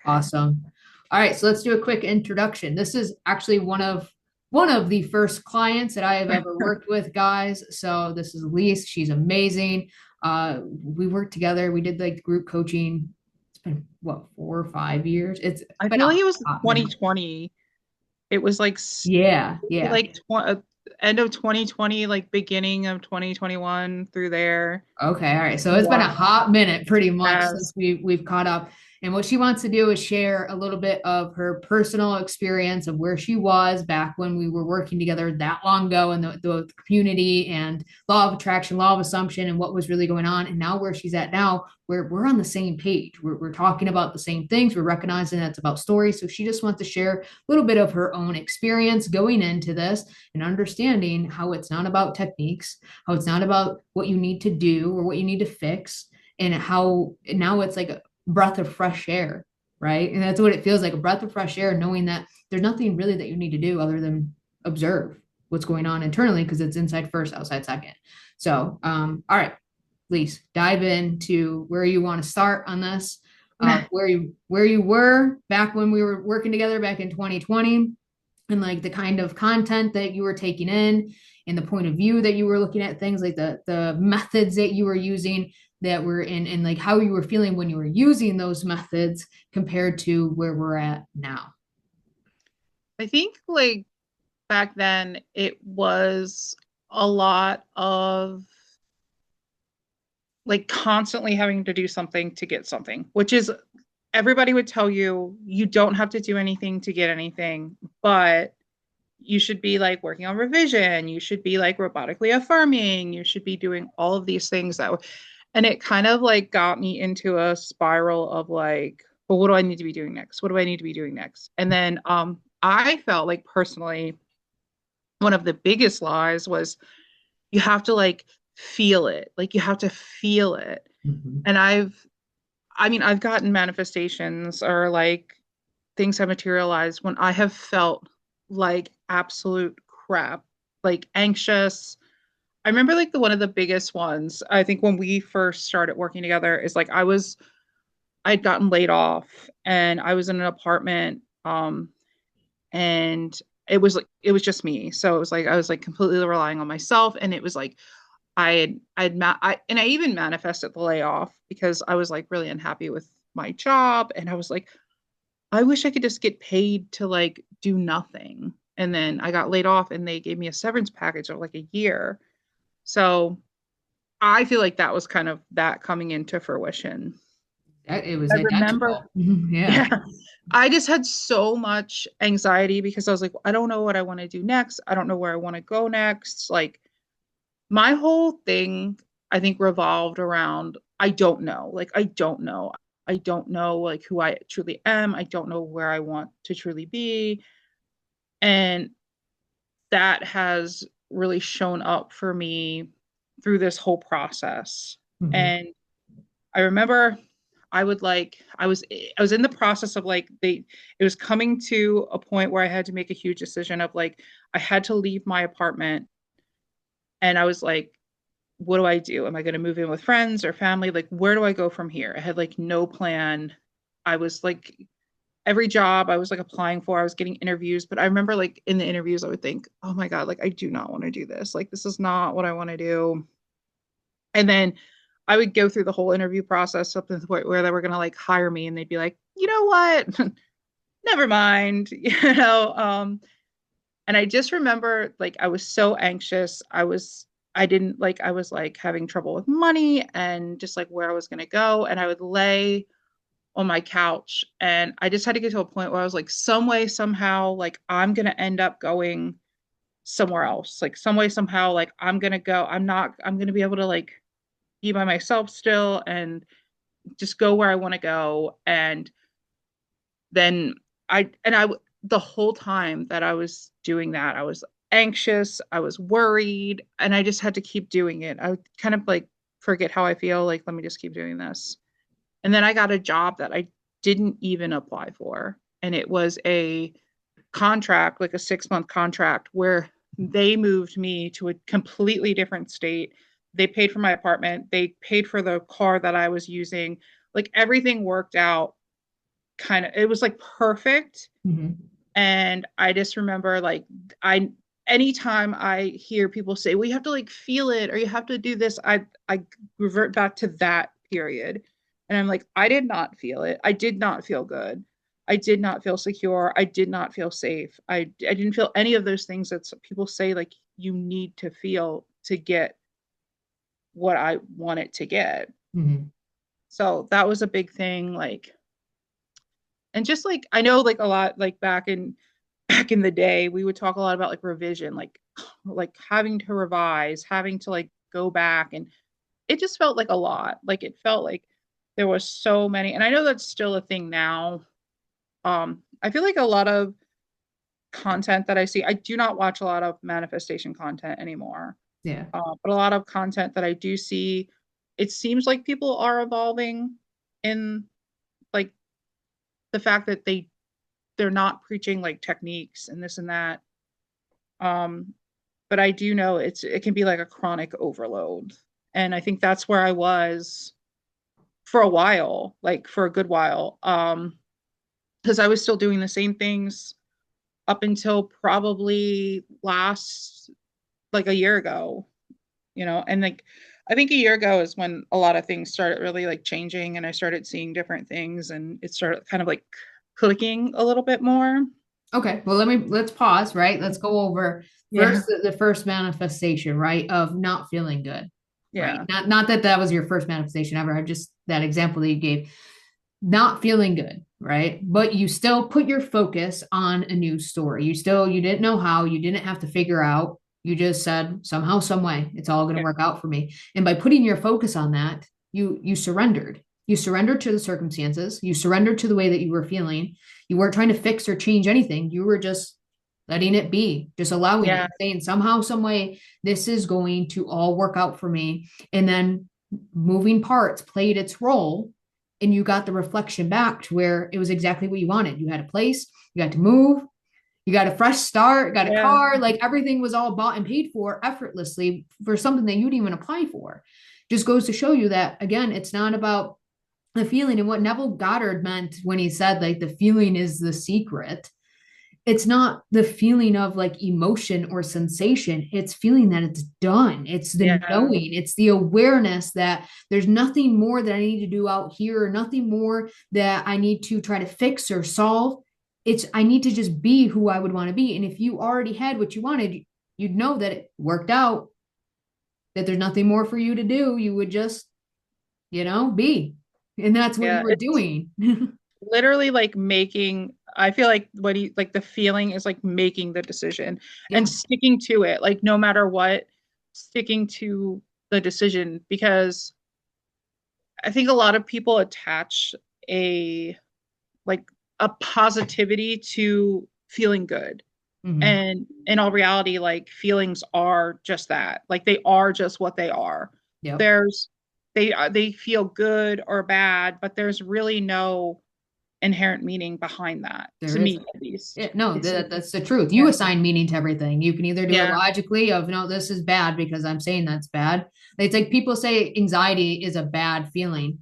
Okay. Awesome. All right, so let's do a quick introduction. This is actually one of the first clients that I have ever worked with, guys. So this is Lise. She's amazing. We worked together. We did like group coaching. It's been what, 4 or 5 years? It's I been feel like a it was hot minute. 2020. It was like Yeah, yeah. like end of 2020, like beginning of 2021 through there. Okay, all right. So it's been a Wow. hot minute pretty much since Yes. we've caught up. And what she wants to do is share a little bit of her personal experience of where she was back when we were working together that long ago in the community and law of attraction, law of assumption, and what was really going on. And now where she's at now, where we're on the same page. We're talking about the same things. We're recognizing that it's about stories. So she just wants to share a little bit of her own experience going into this and understanding how it's not about techniques, how it's not about what you need to do or what you need to fix, and how now it's like a breath of fresh air, right? And that's what it feels like, a breath of fresh air, knowing that there's nothing really that you need to do other than observe what's going on internally because it's inside first, outside second. So, all right, Lise, dive into where you want to start on this. Where you were back when we were working together back in 2020, and like the kind of content that you were taking in and the point of view that you were looking at things, like the methods that you were using that were in, and like how you were feeling when you were using those methods compared to where we're at now. I think like back then it was a lot of like constantly having to do something to get something, which is everybody would tell you you don't have to do anything to get anything, but you should be like working on revision, you should be like robotically affirming, you should be doing all of these things and it kind of like got me into a spiral of like, well, what do I need to be doing next? What do I need to be doing next? And then I felt like personally one of the biggest lies was you have to like feel it. Like you have to feel it. Mhm. And I mean, I've gotten manifestations or like things have materialized when I have felt like absolute crap, like anxious. I remember like the one of the biggest ones, I think when we first started working together is like I'd gotten laid off and I was in an apartment and it was like it was just me. So it was like I was like completely relying on myself and it was like I even manifested the layoff because I was like really unhappy with my job and I was like I wish I could just get paid to like do nothing. And then I got laid off and they gave me a severance package of like a year. So I feel like that was kind of that coming into fruition. It was I remember, identical. Yeah. yeah, I just had so much anxiety because I was like, I don't know what I want to do next. I don't know where I want to go next. Like my whole thing, I think, revolved around I don't know. Like, I don't know. I don't know like who I truly am. I don't know where I want to truly be. And that has really shown up for me through this whole process. Mhm. And I remember I was in the process of like it was coming to a point where I had to make a huge decision of like I had to leave my apartment and I was like what do I do? Am I going to move in with friends or family? Like where do I go from here? I had like no plan. I was like every job I was like applying for, I was getting interviews, but I remember like in the interviews I would think, "Oh my God, like I do not want to do this. Like this is not what I want to do." And then I would go through the whole interview process up to the point where they were going to like hire me and they'd be like, "You know what? Never mind." And I just remember like I was so anxious. I didn't like I was like having trouble with money and just like where I was going to go and I would lay on my couch and I just had to get to a point where I was like some way somehow like I'm going to end up going somewhere else. Like some way somehow like I'm going to be able to like be by myself still and just go where I want to go and then I the whole time that I was doing that, I was anxious, I was worried, and I just had to keep doing it. I would kind of like forget how I feel, like, let me just keep doing this. And then I got a job that I didn't even apply for. And it was a contract, like a 6-month contract, where they moved me to a completely different state. They paid for my apartment, they paid for the car that I was using. Like everything worked out it was like perfect. Mhm. And I just remember like I anytime I hear people say, well, you have to like feel it or you have to do this, I revert back to that period. And I'm like, I did not feel it. I did not feel good. I did not feel secure. I did not feel safe. I didn't feel any of those things that people say like you need to feel to get what I wanted to get. Mhm. So that was a big thing. Like, and just like I know like a lot like back in the day, we would talk a lot about like revision, like having to revise, having to like go back, and it just felt like a lot. Like it felt like there was so many, and I know that's still a thing now. I feel like a lot of content that I see, I do not watch a lot of manifestation content anymore. Yeah. But a lot of content that I do see, it seems like people are evolving in like the fact that they're not preaching like techniques and this and that. Um, but I do know it can be like a chronic overload. And I think that's where I was for a while, like for a good while. Because I was still doing the same things up until probably last like a year ago, and like I think a year ago is when a lot of things started really like changing and I started seeing different things and it started kind of like clicking a little bit more. Okay. Well, let's pause, right? Let's go over Yeah. first the first manifestation, right? Of not feeling good, right? Yeah. Not that that was your first manifestation ever. I just that example that you gave, not feeling good, right? But you still put your focus on a new story. You didn't know how, you didn't have to figure out. You just said somehow, some way, it's all going to Yeah. work out for me. And by putting your focus on that, you surrendered. You surrendered to the circumstances. You surrendered to the way that you were feeling. You weren't trying to fix or change anything. You were just letting it be, just allowing it, Yeah. saying somehow, some way, this is going to all work out for me. And then moving parts played its role, and you got the reflection back to where it was exactly what you wanted. You had a place, you got to move, you got a fresh start, got a Yeah. car, like everything was all bought and paid for effortlessly for something that you didn't even apply for. Just goes to show you that, again, it's not about the feeling. And what Neville Goddard meant when he said, like, the feeling is the secret, it's not the feeling of like emotion or sensation. It's feeling that it's done. It's the Yeah. knowing. It's the awareness that there's nothing more that I need to do out here, or nothing more that I need to try to fix or solve. It's I need to just be who I would want to be. And if you already had what you wanted, you'd know that it worked out, that there's nothing more for you to do. You would just, be. And that's what you Yeah. were It's doing. literally like I feel like what he like the feeling is like making the decision and Yeah. sticking to it, like no matter what, sticking to the decision because I think a lot of people attach a like a positivity to feeling good. Mm-hmm. And in all reality, like feelings are just that. Like they are just what they are. Yep. There's they feel good or bad, but there's really no inherent meaning behind that, There to is. me at least. Yeah, no, It's that's the truth. You yeah. assign meaning to everything. You can either do it Yeah. logically of no, this is bad because I'm saying that's bad. It's like people say anxiety is a bad feeling.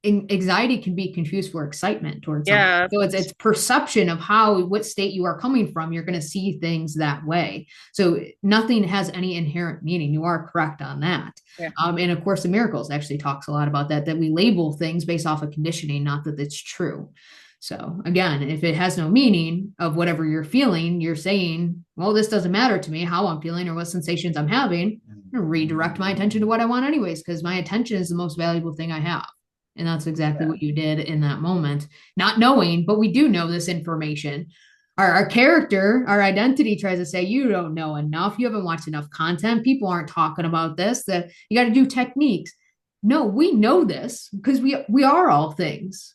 Anxiety can be confused for excitement towards something. Yeah. So it's perception of what state you are coming from. You're going to see things that way. So nothing has any inherent meaning. You are correct on that. Yeah. And of course, the Miracles actually talks a lot about that we label things based off of conditioning, not that it's true. So again, if it has no meaning of whatever you're feeling, you're saying, well, this doesn't matter to me how I'm feeling or what sensations I'm having. I'm going to redirect my attention to what I want anyways, because my attention is the most valuable thing I have. And that's exactly Yeah. what you did in that moment, not knowing, but we do know this information. Our character, our identity tries to say, you don't know enough. You haven't watched enough content. People aren't talking about this, that you got to do techniques. No, we know this because we are all things.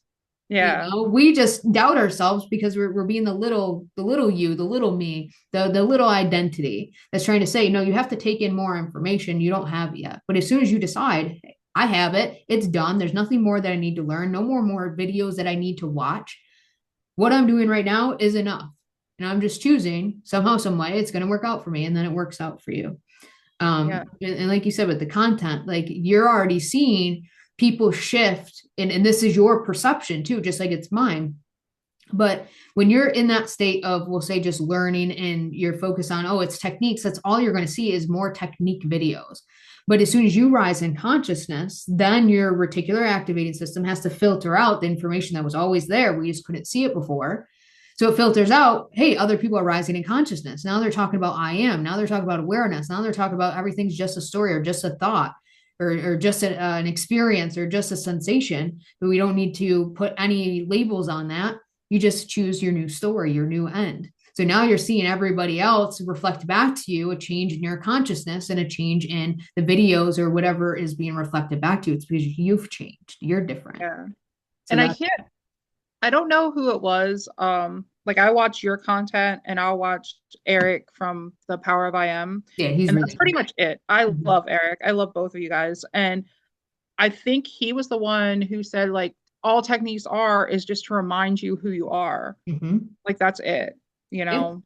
Yeah. We just doubt ourselves because we're being the little you, the little me, the little identity that's trying to say, no, you have to take in more information you don't have yet. But as soon as you decide, I have it, it's done. There's nothing more that I need to learn, no more videos that I need to watch. What I'm doing right now is enough. And I'm just choosing somehow, some way, it's going to work out for me. And then it works out for you. Yeah. And like you said, with the content, like you're already seeing people shift, and this is your perception too, just like it's mine. But when you're in that state of, we'll say, just learning and you're focused on, oh, it's techniques, that's all you're going to see is more technique videos. But as soon as you rise in consciousness, then your reticular activating system has to filter out the information that was always there. We just couldn't see it before. So it filters out, hey, other people are rising in consciousness. Now they're talking about I am. Now they're talking about awareness. Now they're talking about everything's just a story or just a thought or just an experience or just a sensation. But we don't need to put any labels on that. You just choose your new story, your new end. So now you're seeing everybody else reflect back to you a change in your consciousness and a change in the videos or whatever is being reflected back to you. It's because you've changed. You're different. Yeah. So And that, I don't know who it was. Like I watch your content and I'll watch Eric from The Power of I Am. yeah, he's And really that's pretty good. much it. I Mhm. love Eric. I love both of you guys. And I think he was the one who said, like, all techniques are is just to remind you who you are. Mhm. Like, that's it, you Yeah. know?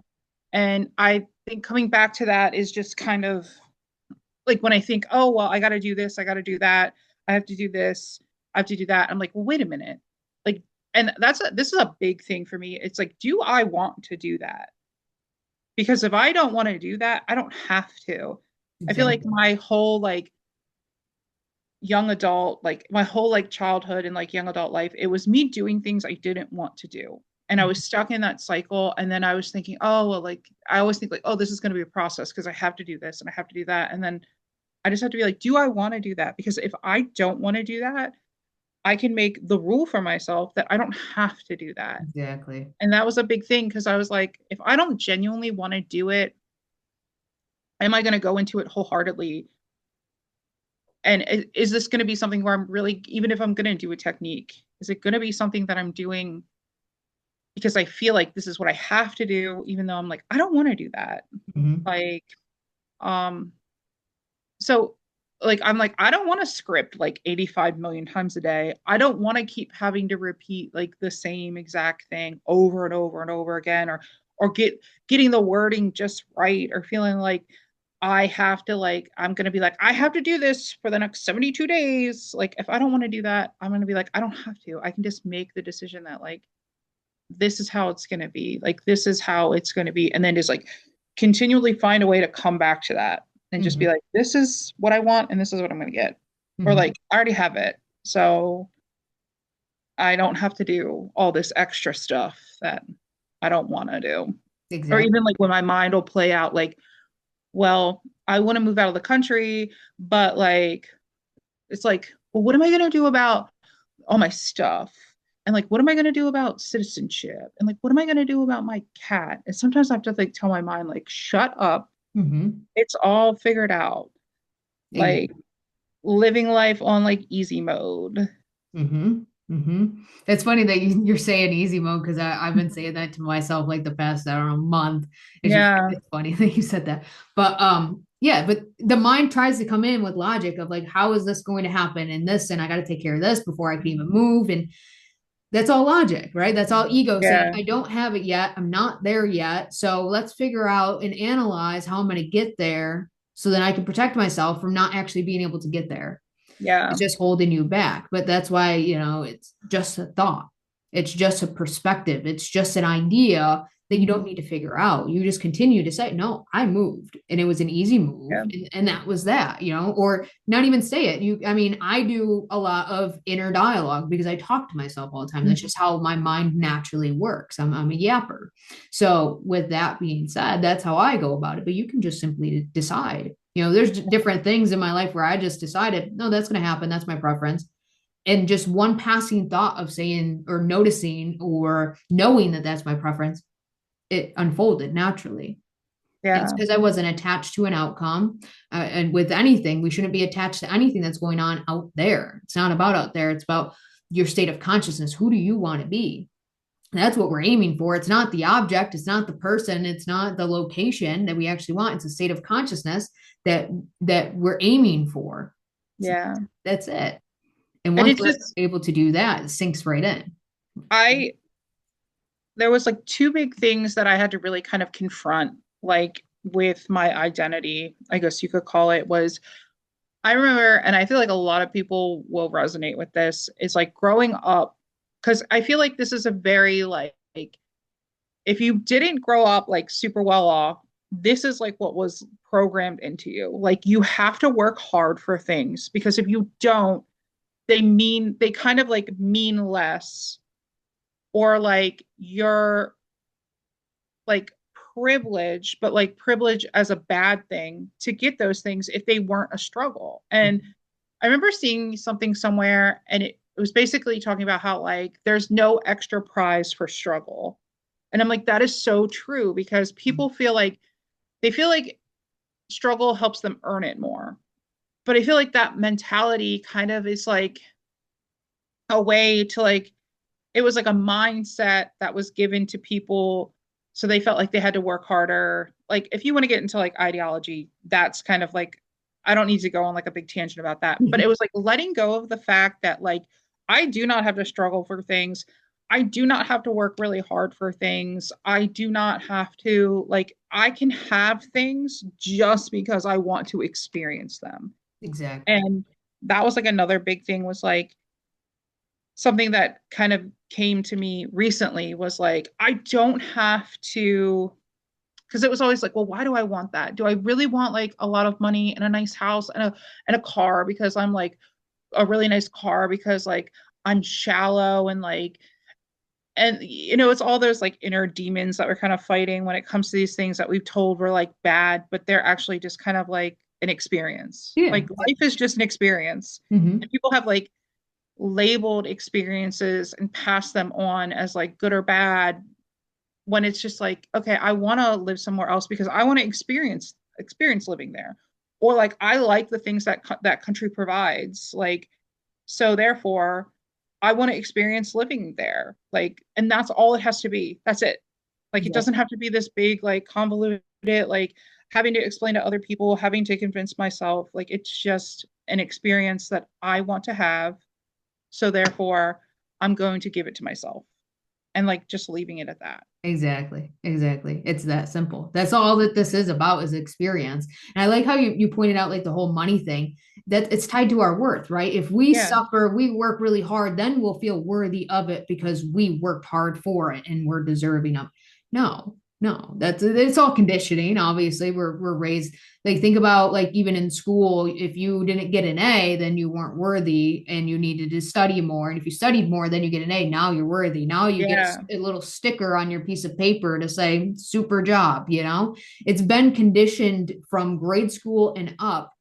And I think coming back to that is just kind of like when I think, oh, well, I got to do this, I got to do that, I have to do this, I have to do that. I'm like, well, wait a minute. Like, and this is a big thing for me. It's like, do I want to do that? Because if I don't want to do that, I don't have to. I feel like Exactly. my whole like young adult, like my whole like childhood and like young adult life, it was me doing things I didn't want to do. And I was stuck in that cycle. And then I was thinking, oh, well, like I always think like, oh, this is going to be a process because I have to do this and I have to do that. And then I just have to be like, do I want to do that? Because if I don't want to do that, I can make the rule for myself that I don't have to do that. Exactly. And that was a big thing because I was like, if I don't genuinely want to do it, am I going to go into it wholeheartedly? And is this going to be something where I'm really, even if I'm going to do a technique, is it going to be something that I'm doing because I feel like this is what I have to do, even though I'm like, I don't want to do that. Mhm. Like, um, so like I'm like, I don't want to script like 85 million times a day. I don't want to keep having to repeat like the same exact thing over and over and over again, or getting the wording just right, or feeling like I have to like I'm gonna be like, I have to do this for the next 72 days. Like if I don't want to do that, I'm gonna be like, I don't have to. I can just make the decision that like this is how it's gonna be. Like this is how it's gonna be. And then just like continually find a way to come back to that and just be Mhm. like, this is what I want and this is what I'm gonna get. Or Mhm. like I already have it. So I don't have to do all this extra stuff that I don't want to do. Or Exactly. even like when my mind will play out like, well, I want to move out of the country, but like it's like, well, what am I gonna do about all my stuff? And like, what am I gonna do about citizenship? And like, what am I gonna do about my cat? And sometimes I have to like tell my mind, like, shut up. Mhm. It's all figured out. Like Exactly. living life on like easy mode. Mm-hmm. Mm-hmm. It's funny that you're saying easy mode because I've been saying that to myself like the past, I don't know, month. Yeah. It's funny that you said that. But yeah, but the mind tries to come in with logic of like, how is this going to happen and this, and I got to take care of this before I can even move. And that's all logic, right? That's all ego saying, Yeah. I don't have it yet. I'm not there yet. So let's figure out and analyze how I'm going to get there so that I can protect myself from not actually being able to get there. Yeah. It's just holding you back. But that's why, it's just a thought. It's just a perspective. It's just an idea that you don't Mhm. need to figure out. You just continue to say, no, I moved and it was an easy move. Yeah. And that was that, or not even say it. I mean, I do a lot of inner dialogue because I talk to myself all the time. That's Mhm. just how my mind naturally works. I'm a yapper. So with that being said, that's how I go about it. But you can just simply decide. There's different things in my life where I just decided, no, that's going to happen. That's my preference. And just one passing thought of saying or noticing or knowing that that's my preference, it unfolded naturally. It's Yeah. because I wasn't attached to an outcome. And with anything, we shouldn't be attached to anything that's going on out there. It's not about out there, it's about your state of consciousness. Who do you want to be? That's what we're aiming for. It's not the object, it's not the person, it's not the location that we actually want. It's a state of consciousness that we're aiming for. So Yeah. that's it. And And once it's we're just able to do that, it sinks right in. I there was like two big things that I had to really kind of confront, like with my identity, I guess you could call it, was I remember, and I feel like a lot of people will resonate with this, is like growing up, because I feel like this is a very like like if you didn't grow up like super well off, this is like what was programmed into you. Like you have to work hard for things because if you don't, they kind of like mean less, or like you're like privilege, but like privilege as a bad thing to get those things if they weren't a struggle. And I remember seeing something somewhere and it was basically talking about how like there's no extra prize for struggle. And I'm like, that is so true because people feel like they feel like struggle helps them earn it more. But I feel like that mentality kind of is like a way to like it was like a mindset that was given to people so they felt like they had to work harder. Like if you want to get into like ideology, that's kind of like I don't need to go on like a big tangent about that, but it was like letting go of the fact that like I do not have to struggle for things. I do not have to work really hard for things. I do not have to like I can have things just because I want to experience them. Exactly. And that was like another big thing was like something that kind of came to me recently was like, I don't have to, because it was always like, well, why do I want that? Do I really want like a lot of money and a nice house and a car because I'm like a really nice car because like I'm shallow and like and you know it's all those like inner demons that we're kind of fighting when it comes to these things that we've told were like bad, but they're actually just kind of like an experience. Yeah. Like life is just an experience. Hmm. And people have like labeled experiences and pass them on as like good or bad when it's just like okay I want to live somewhere else because I want to experience living there, or like I like the things that that country provides, like so therefore I want to experience living there, like, and that's all it has to be, that's it. Like it doesn't Exactly. have to be this big like convoluted like having to explain to other people, having to convince myself, like it's just an experience that I want to have, so therefore, I'm going to give it to myself and like just leaving it at that. Exactly. Exactly. It's that simple. That's all that this is about is experience. And I like how you pointed out like the whole money thing, that it's tied to our worth, right? If we Yeah. suffer, we work really hard, then we'll feel worthy of it because we worked hard for it and we're deserving of. No, no, that's it's all conditioning. Obviously, we're raised like think about like even in school, if you didn't get an A, then you weren't worthy and you needed to study more. And if you studied more, then you get an A. Now you're worthy. Now you get Yeah. a little sticker on your piece of paper to say super job, you know? It's been conditioned from grade school and up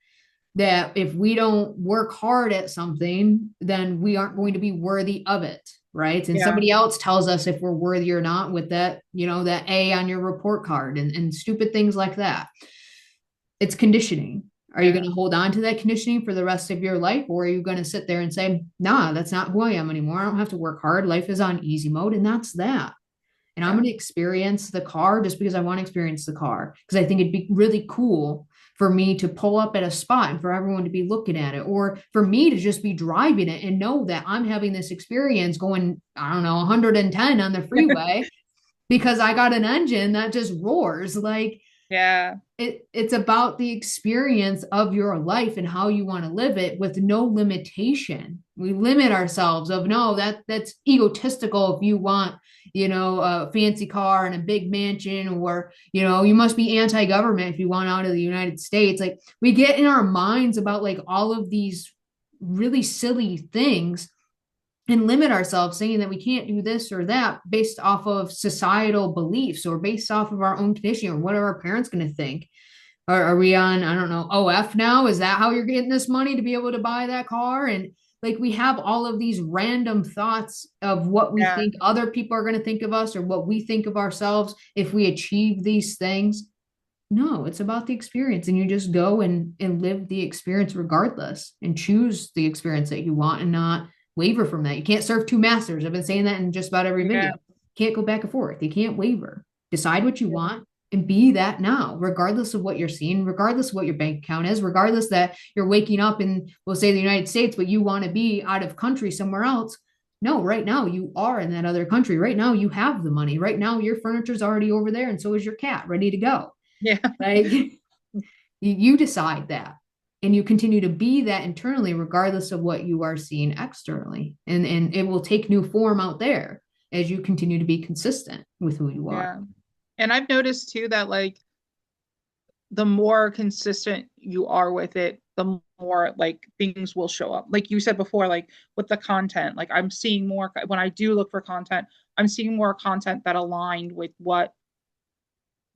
that if we don't work hard at something, then we aren't going to be worthy of it. Right. And Yeah. somebody else tells us if we're worthy or not with that, you know, that A on your report card and stupid things like that. It's conditioning. Are you going Yeah. to hold on to that conditioning for the rest of your life? Or are you going to sit there and say, nah, that's not who I am anymore. I don't have to work hard. Life is on easy mode. And that's that. And I'm Yeah. going to experience the car just because I want to experience the car. Because I think it'd be really cool for me to pull up at a spot and for everyone to be looking at it, or for me to just be driving it and know that I'm having this experience going, I don't know, 110 on the freeway because I got an engine that just roars. Like, Yeah. it's about the experience of your life and how you want to live it with no limitation. We limit ourselves of no, that's egotistical if you want, you know, a fancy car and a big mansion, or you know, you must be anti-government if you want out of the United States. Like we get in our minds about like all of these really silly things and limit ourselves saying that we can't do this or that based off of societal beliefs or based off of our own conditioning or what are our parents going to think. Are we on, I don't know, OF now? Is that how you're getting this money to be able to buy that car? And like we have all of these random thoughts of what we Yeah. think other people are going to think of us or what we think of ourselves if we achieve these things. No, it's about the experience. And you just go and live the experience regardless and choose the experience that you want and not waver from that. You can't serve two masters. I've been saying that in just about every Yeah. video. Can't go back and forth. You can't waver. Decide what you Yeah. want and be that now, regardless of what you're seeing, regardless of what your bank account is, regardless that you're waking up in, we'll say the United States, but you want to be out of country somewhere else. No, right now you are in that other country. Right now you have the money. Right now your furniture's already over there, and so is your cat ready to go. Yeah. Like you decide that and you continue to be that internally regardless of what you are seeing externally, and it will take new form out there, as you continue to be consistent with who you are. Yeah. And I've noticed too that like the more consistent you are with it, the more like things will show up. Like you said before, like with the content, like I'm seeing more when I do look for content, I'm seeing more content that aligned with what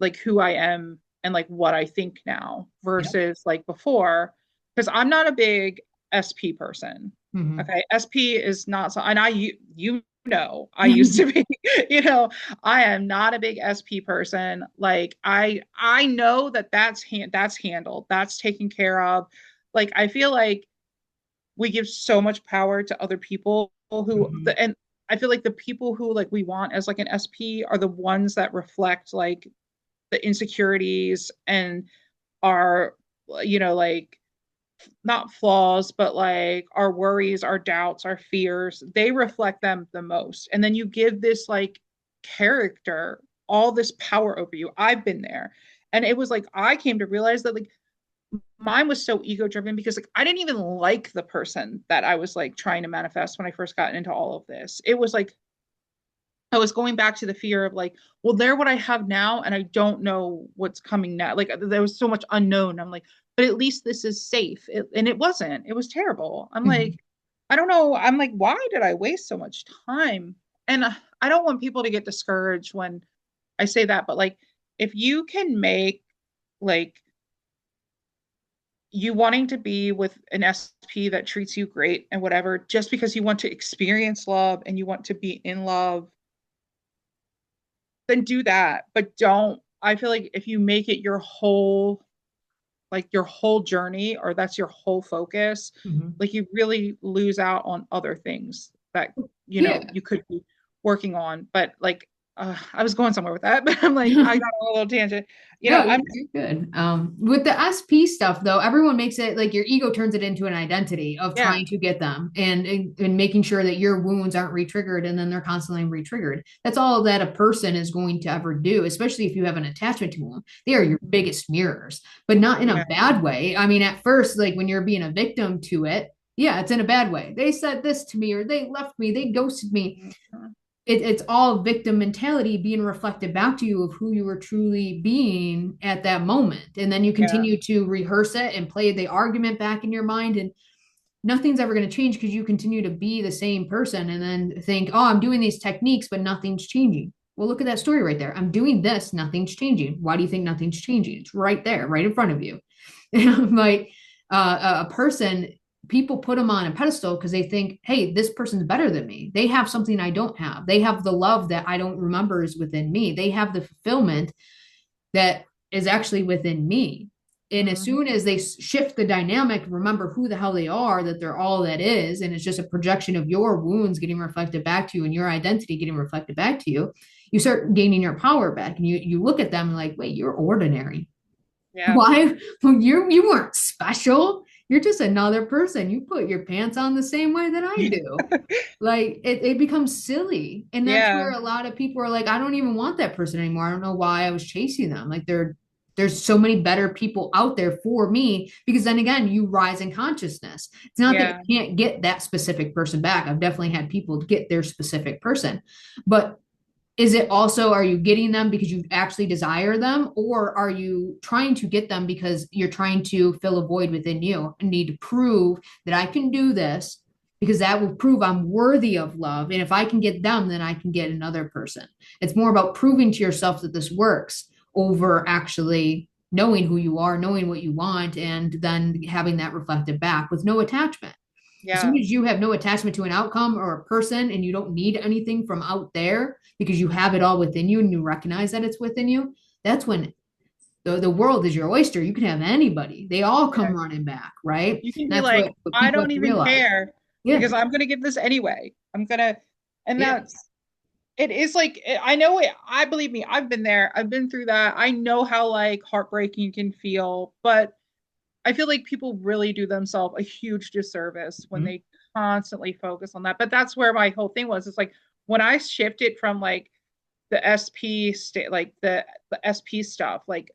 like who I am and like what I think now Yep. versus like before. Because I'm not a big SP person. Mm-hmm. Okay. SP is not so, and you know, I used to be, you know, I am not a big SP person. Like I know that that's handled, that's taken care of. Like I feel like we give so much power to other people Mm-hmm. and I feel like the people who like we want as like an SP are the ones that reflect like the insecurities and our like not flaws but like our worries, our doubts, our fears, they reflect them the most. And then you give this like character all this power over you. I've been there, and it was like I came to realize that like mine was so ego driven because like I didn't even like the person that I was like trying to manifest when I first got into all of this. It was like I was going back to the fear of like, well, they're what I have now, and I don't know what's coming now. Like there was so much unknown. I'm like, but at least this is safe. And it wasn't. It was terrible. I'm Mm-hmm. like, I don't know. I'm like, why did I waste so much time? And I don't want people to get discouraged when I say that, but like, if you can make like you wanting to be with an SP that treats you great and whatever, just because you want to experience love and you want to be in love, then do that. But don't, I feel like if you make it your whole, like your whole journey, or that's your whole focus, Mm-hmm. like you really lose out on other things that, Yeah. you could be working on. But like, I was going somewhere with that, but I'm like, I got a little tangent. No, I'm, you're good. With the SP stuff though, everyone makes it like your ego turns it into an identity of yeah, trying to get them and making sure that your wounds aren't re-triggered and then they're constantly re-triggered. That's all that a person is going to ever do, especially if you have an attachment to them. They are your biggest mirrors, but not in a yeah, bad way. I mean, at first, like when you're being a victim to it, yeah, it's in a bad way. They said this to me or they left me, they ghosted me. It's all victim mentality being reflected back to you of who you were truly being at that moment. And then you yeah, continue to rehearse it and play the argument back in your mind. And nothing's ever going to change because you continue to be the same person and then think, oh, I'm doing these techniques, but nothing's changing. Well, look at that story right there. I'm doing this, nothing's changing. Why do you think nothing's changing? It's right there, right in front of you. And I'm like, a person, people put them on a pedestal because they think, hey, this person's better than me. They have something I don't have. They have the love that I don't remember is within me. They have the fulfillment that is actually within me. And as mm-hmm. soon as they shift the dynamic, remember who the hell they are, that they're all that is, and it's just a projection of your wounds getting reflected back to you and your identity getting reflected back to you, you start gaining your power back. And you look at them like, wait, you're ordinary. Yeah, Why? Well, you weren't special. You're just another person. You put your pants on the same way that I do. Like it becomes silly. And that's yeah, where a lot of people are like, I don't even want that person anymore. I don't know why I was chasing them. Like there's so many better people out there for me because then again, you rise in consciousness. It's not that yeah, you can't get that specific person back. I've definitely had people get their specific person, but is it also, are you getting them because you actually desire them, or are you trying to get them because you're trying to fill a void within you and need to prove that I can do this because that will prove I'm worthy of love, and if I can get them then I can get another person. It's more about proving to yourself that this works over actually knowing who you are, knowing what you want, and then having that reflected back with no attachment. As soon yeah, as you have no attachment to an outcome or a person and you don't need anything from out there because you have it all within you and you recognize that it's within you, that's when the world is your oyster. You can have anybody. They all yeah. come running back, right? And You can be that's like, what I people don't have to even realize. care Yeah. because I'm going to give this anyway. And Yeah. that's, it is like, I know it, I believe me, I've been there. I've been through that. I know how like heartbreaking can feel, but I feel like people really do themselves a huge disservice when Mm-hmm. they constantly focus on that. But that's where my whole thing was. It's like when I shifted from like the SP state, like the SP stuff, like,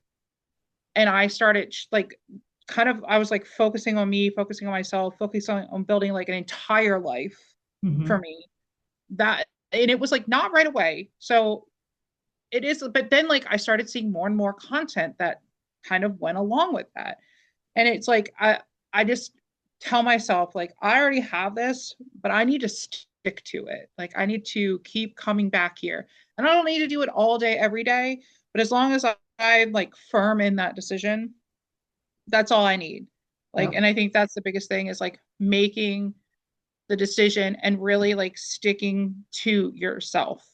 and I started like kind of I was like focusing on me, focusing on myself, focusing on building like an entire life for Mm-hmm. me. That and it was like not right away. So it is, but then like I started seeing more and more content that kind of went along with that. And it's like I just tell myself like I already have this, but I need to stick to it. Like I need to keep coming back here. And I don't need to do it all day every day, but as long as I'm like firm in that decision, that's all I need. Like, Yep. and I think that's the biggest thing is like making the decision and really like sticking to yourself.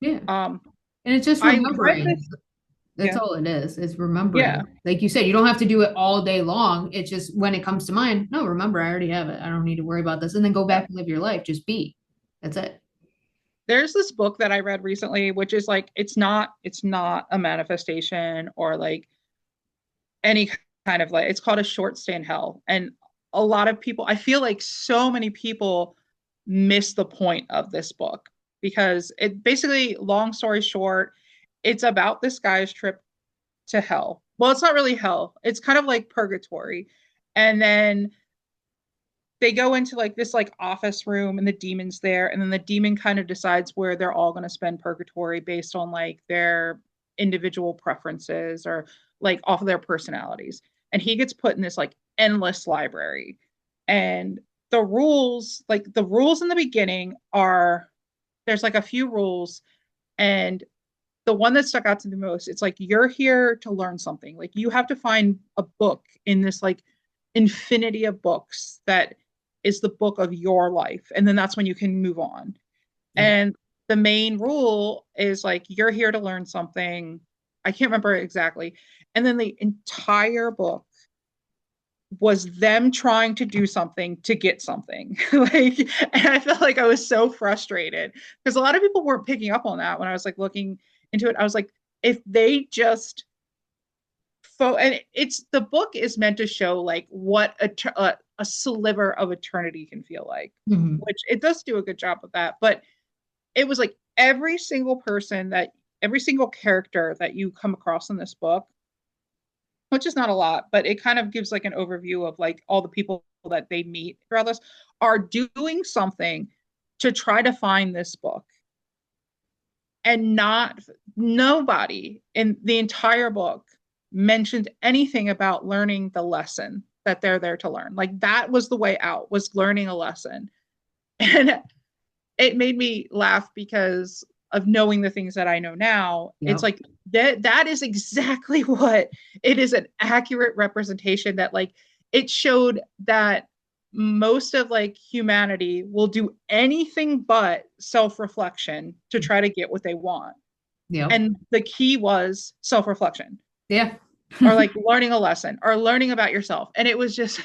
Yeah. Um, And it's just I read remembering. this. That's Yeah. all it is Yeah. remembering. Like you said, you don't have to do it all day long. It's just when it comes to mind, no, remember, I already have it. I don't need to worry about this. And then go Yeah. back and live your life. Just be. That's it. There's this book that I read recently, which is like it's not a manifestation or like any kind of like it's called A Short Stay in Hell. And a lot of people, I feel like so many people miss the point of this book because it basically, long story short, it's about this guy's trip to hell. Well, it's not really hell. It's kind of like purgatory. And then they go into like this like office room and the demon's there and then the demon kind of decides where they're all going to spend purgatory based on like their individual preferences or like off of their personalities, and he gets put in this like endless library. And the rules in the beginning are there's like a few rules, and the one that stuck out to me most, it's like you're here to learn something. Like you have to find a book in this like infinity of books that is the book of your life. And then that's when you can move on. Yeah. And the main rule is like you're here to learn something. I can't remember exactly. And then the entire book was them trying to do something to get something. Like, and I felt like I was so frustrated because a lot of people weren't picking up on that when I was like looking into it. I was like, if they just and it's the book is meant to show like what a sliver of eternity can feel like, Mhm. which it does do a good job of that. But it was like every single character that you come across in this book, which is not a lot, but it kind of gives like an overview of like all the people that they meet throughout this are doing something to try to find this book. And not nobody in the entire book mentioned anything about learning the lesson that they're there to learn. Like that was the way out, was learning a lesson. And it made me laugh because of knowing the things that I know now. It's Yep. like that is exactly what it is, an accurate representation that like it showed that most of like humanity will do anything but self-reflection to try to get what they want. Yep. And the key was self-reflection Yeah. or like learning a lesson or learning about yourself. And it was just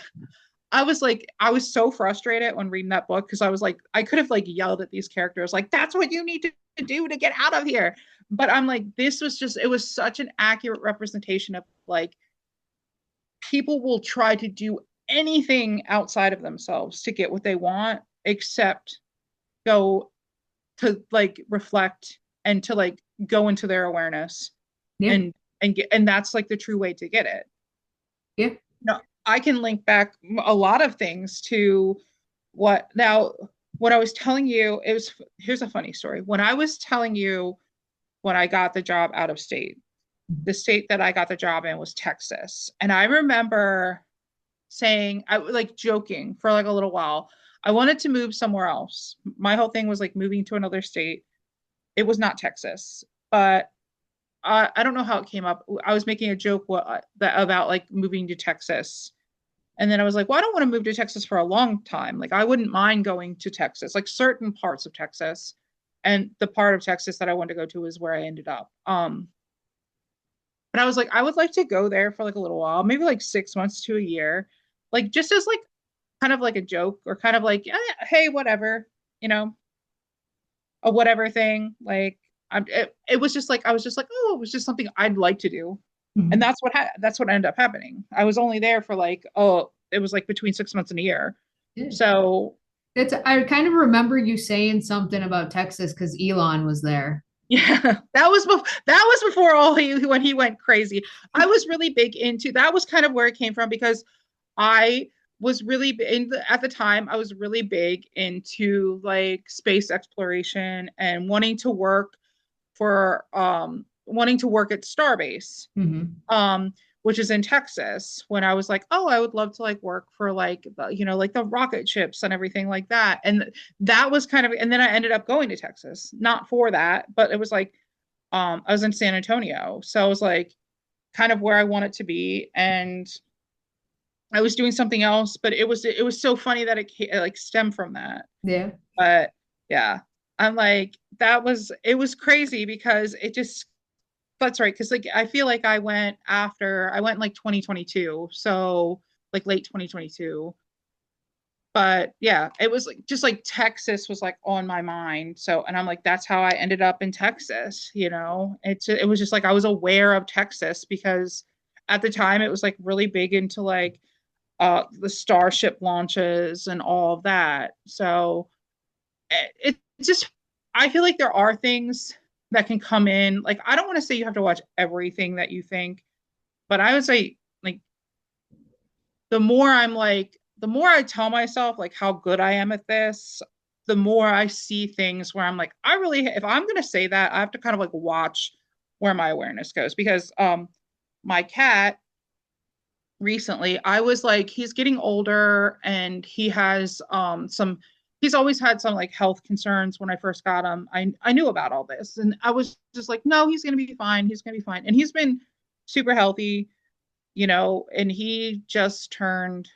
I was like, I was so frustrated when reading that book because I was like, I could have like yelled at these characters, like, that's what you need to do to get out of here. But I'm like, this was just, it was such an accurate representation of like, people will try to do anything outside of themselves to get what they want, except go to like reflect and to like go into their awareness Yeah. and that's like the true way to get it. Yeah. No, I can link back a lot of things to what now what I was telling you. It was here's a funny story. When I was telling you when I got the job out of state, the state that I got the job in was Texas. And I remember saying, I like joking for like a little while, I wanted to move somewhere else. My whole thing was like moving to another state. It was not Texas, but I don't know how it came up. I was making a joke about like moving to Texas. And then I was like, well, I don't want to move to Texas for a long time. Like, I wouldn't mind going to Texas, like certain parts of Texas. And the part of Texas that I wanted to go to is where I ended up. But I was like, I would like to go there for like a little while, maybe like 6 months to a year, like just as like kind of like a joke or kind of like, hey, whatever, you know, a whatever thing. Like, it was just like, I was just like, oh, it was just something I'd like to do. And Mhm. that's what ended up happening. I was only there for like, oh, it was like between 6 months and a year. Yeah. So It's, I kind of remember you saying something about Texas because Elon was there. yeah, that was before all he when he went crazy. I was really big into that was kind of where it came from because I was really at the time I was really big into like space exploration and wanting to work at Starbase, Hmm. um, which is in Texas. When I was like, oh, I would love to like work for like like the rocket ships and everything like that. And that was kind of, and then I ended up going to Texas, not for that, but it was like I was in San Antonio. So I was like kind of where I wanted to be. And I was doing something else, but it was so funny that it like stemmed from that. Yeah. But yeah, I'm like it was crazy because it just that's right because like I feel like I went like 2022, so like late 2022. But yeah, it was like just like Texas was like on my mind. So and I'm like that's how I ended up in Texas, you know. It was just like I was aware of Texas because at the time it was like really big into like the Starship launches and all of that. So it just, I feel like there are things that can come in. Like, I don't want to say you have to watch everything that you think, but I would say, like, the more I tell myself, like, how good I am at this, the more I see things where I'm like, I really, if I'm going to say that, I have to kind of like watch where my awareness goes because, my cat, recently I was like he's getting older and he has he's always had some like health concerns. When I first got him, I knew about all this and I was just like no, he's going to be fine, he's going to be fine, and he's been super healthy, and he just turned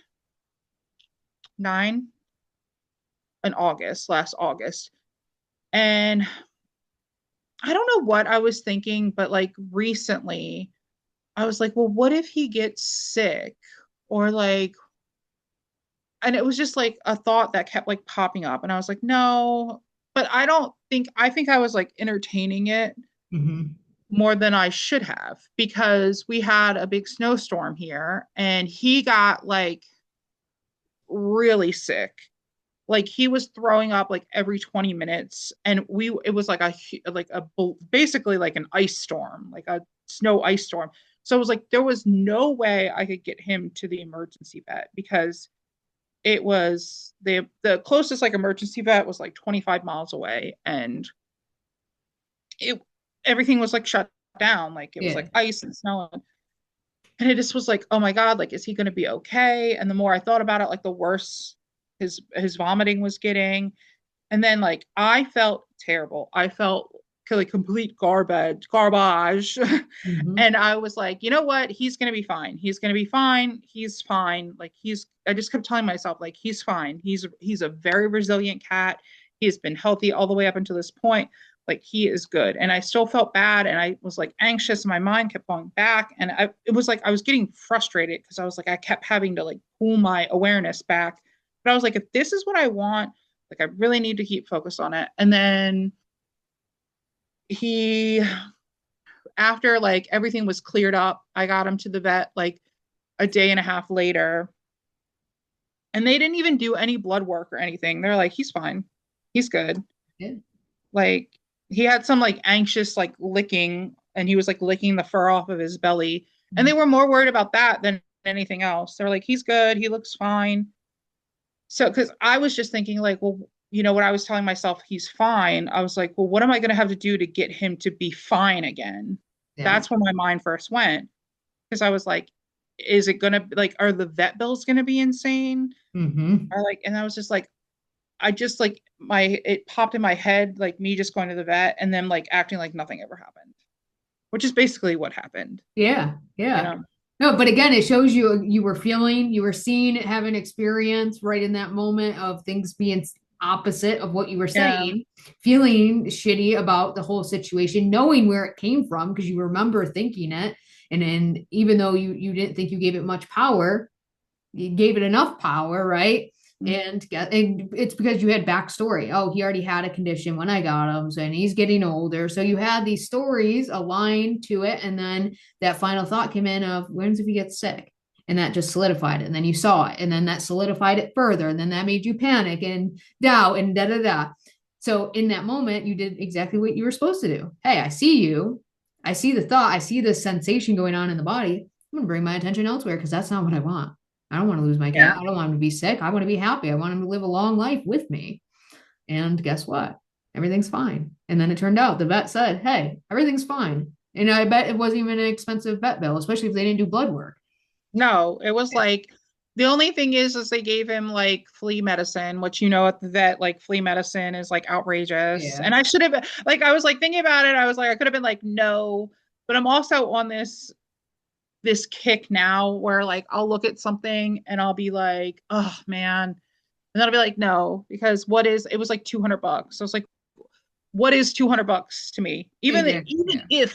9 in August, last August. And I don't know what I was thinking, but like recently I was like, well, what if he gets sick, or like, and it was just like a thought that kept like popping up and I was like no, but I think I was like entertaining it Hmm. more than I should have because we had a big snowstorm here and he got like really sick. Like he was throwing up like every 20 minutes and we it was like basically like an ice storm, like a snow ice storm. So it was like there was no way I could get him to the emergency vet because it was the closest like emergency vet was like 25 miles away, and it everything was like shut down, like it was Yeah. like ice and snow, and it just was like oh my god, like is he going to be okay? And the more I thought about it, like the worse his vomiting was getting. And then like I felt terrible, I felt like complete garbage. Hmm. And I was like, you know what, he's going to be fine, he's going to be fine, he's fine. Like I just kept telling myself like he's fine, he's a very resilient cat, he's been healthy all the way up until this point, like he is good. And I still felt bad and I was like anxious and my mind kept going back, and it was like I was getting frustrated because I was like I kept having to like pull my awareness back. But I was like if this is what I want, like I really need to keep focused on it. And then he after like everything was cleared up, I got him to the vet like a day and a half later. And they didn't even do any blood work or anything. They're like, he's fine. He's good. Yeah. Like he had some like anxious like licking and he was like licking the fur off of his belly. And they were more worried about that than anything else. They're like, he's good. He looks fine. So, because I was just thinking, like, well, when I was telling myself he's fine, I was like, well, what am I going to have to do to get him to be fine again? Yeah. That's where my mind first went. Because I was like, is it going to, like, are the vet bills going to be insane? Hmm. Or like, and I was just like, I just like, it popped in my head, like me just going to the vet and then like acting like nothing ever happened, which is basically what happened, Yeah. you Yeah. know? No, but again, it shows you were feeling, you were seeing it, having experience right in that moment of things being opposite of what you were Yeah. saying, feeling shitty about the whole situation, knowing where it came from because you remember thinking it. And even though you didn't think you gave it much power, you gave it enough power, right? And it's because you had backstory. Oh, he already had a condition when I got him, so and he's getting older. So you had these stories aligned to it, and then that final thought came in of when's if he gets sick, and that just solidified it. And then you saw it, and then that solidified it further, and then that made you panic and doubt and da da da. So in that moment, you did exactly what you were supposed to do. Hey, I see you. I see the thought. I see the sensation going on in the body. I'm gonna bring my attention elsewhere because that's not what I want. I don't want to lose my cat. Yeah. I don't want him to be sick. I want to be happy. I want him to live a long life with me. And guess what? Everything's fine. And then it turned out the vet said, hey, everything's fine. And I bet it wasn't even an expensive vet bill, especially if they didn't do blood work. No, it was like the only thing is they gave him like flea medicine, which you know at the vet, like flea medicine is like outrageous. Yeah. And I should have like I was like thinking about it, I was like, I could have been like, no, but I'm also on this kick now where like I'll look at something and I'll be like, oh man. And then I'll be like, no, because what is it was like $200. So it's like, what is $200 to me? Exactly. Even Yeah. if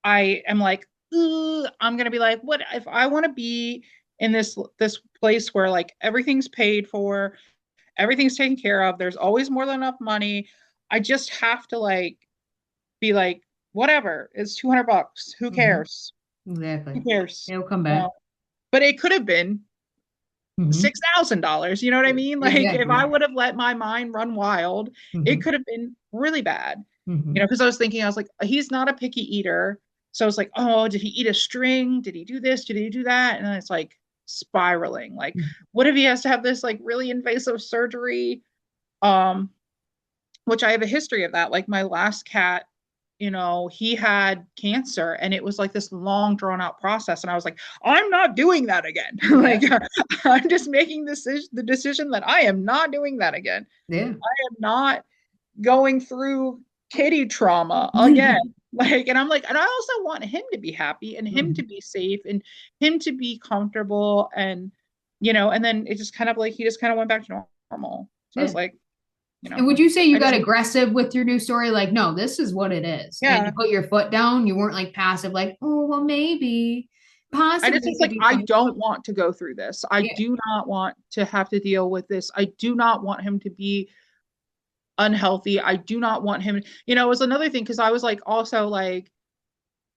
I am like, I'm gonna be like, what if I want to be in this place where like everything's paid for, everything's taken care of, there's always more than enough money. I just have to like be like, whatever, it's $200. Who Hmm. cares? Who Exactly. cares? It'll come You back. know? But it could have been Hmm. $6,000. You know what I mean? Like if I Exactly. would have let my mind run wild, it Hmm. could have been really bad. You know, Hmm. because I was thinking, I was like, he's not a picky eater. So I was like, oh, did he eat a string? Did he do this? Did he do that? And then it's like spiraling. Like, what if he has to have this like really invasive surgery? Um, which I have a history of that. Like my last cat, you know, he had cancer and it was like this long drawn out process. And I was like, I'm not doing that again. Yeah. Like I'm just making the decision that I am not doing that again. Yeah. I am not going through kitty trauma again. Like, and I'm like, and I also want him to be happy and him to Mhm. be safe and him to be comfortable. And, you know, and then it just kind of like, he just kind of went back to normal. So I was Yeah. like, you And know, would you say you I got just, aggressive with your new story? Like, no, this is what it is. And you yeah, put your foot down. You weren't like passive, like, oh, well, maybe, I just possibly was could like, be I fine. don't want to go through this. I Yeah. do not want to have to deal with this. I do not want him to be unhealthy. I do not want him, you know, it was another thing because I was like, also like,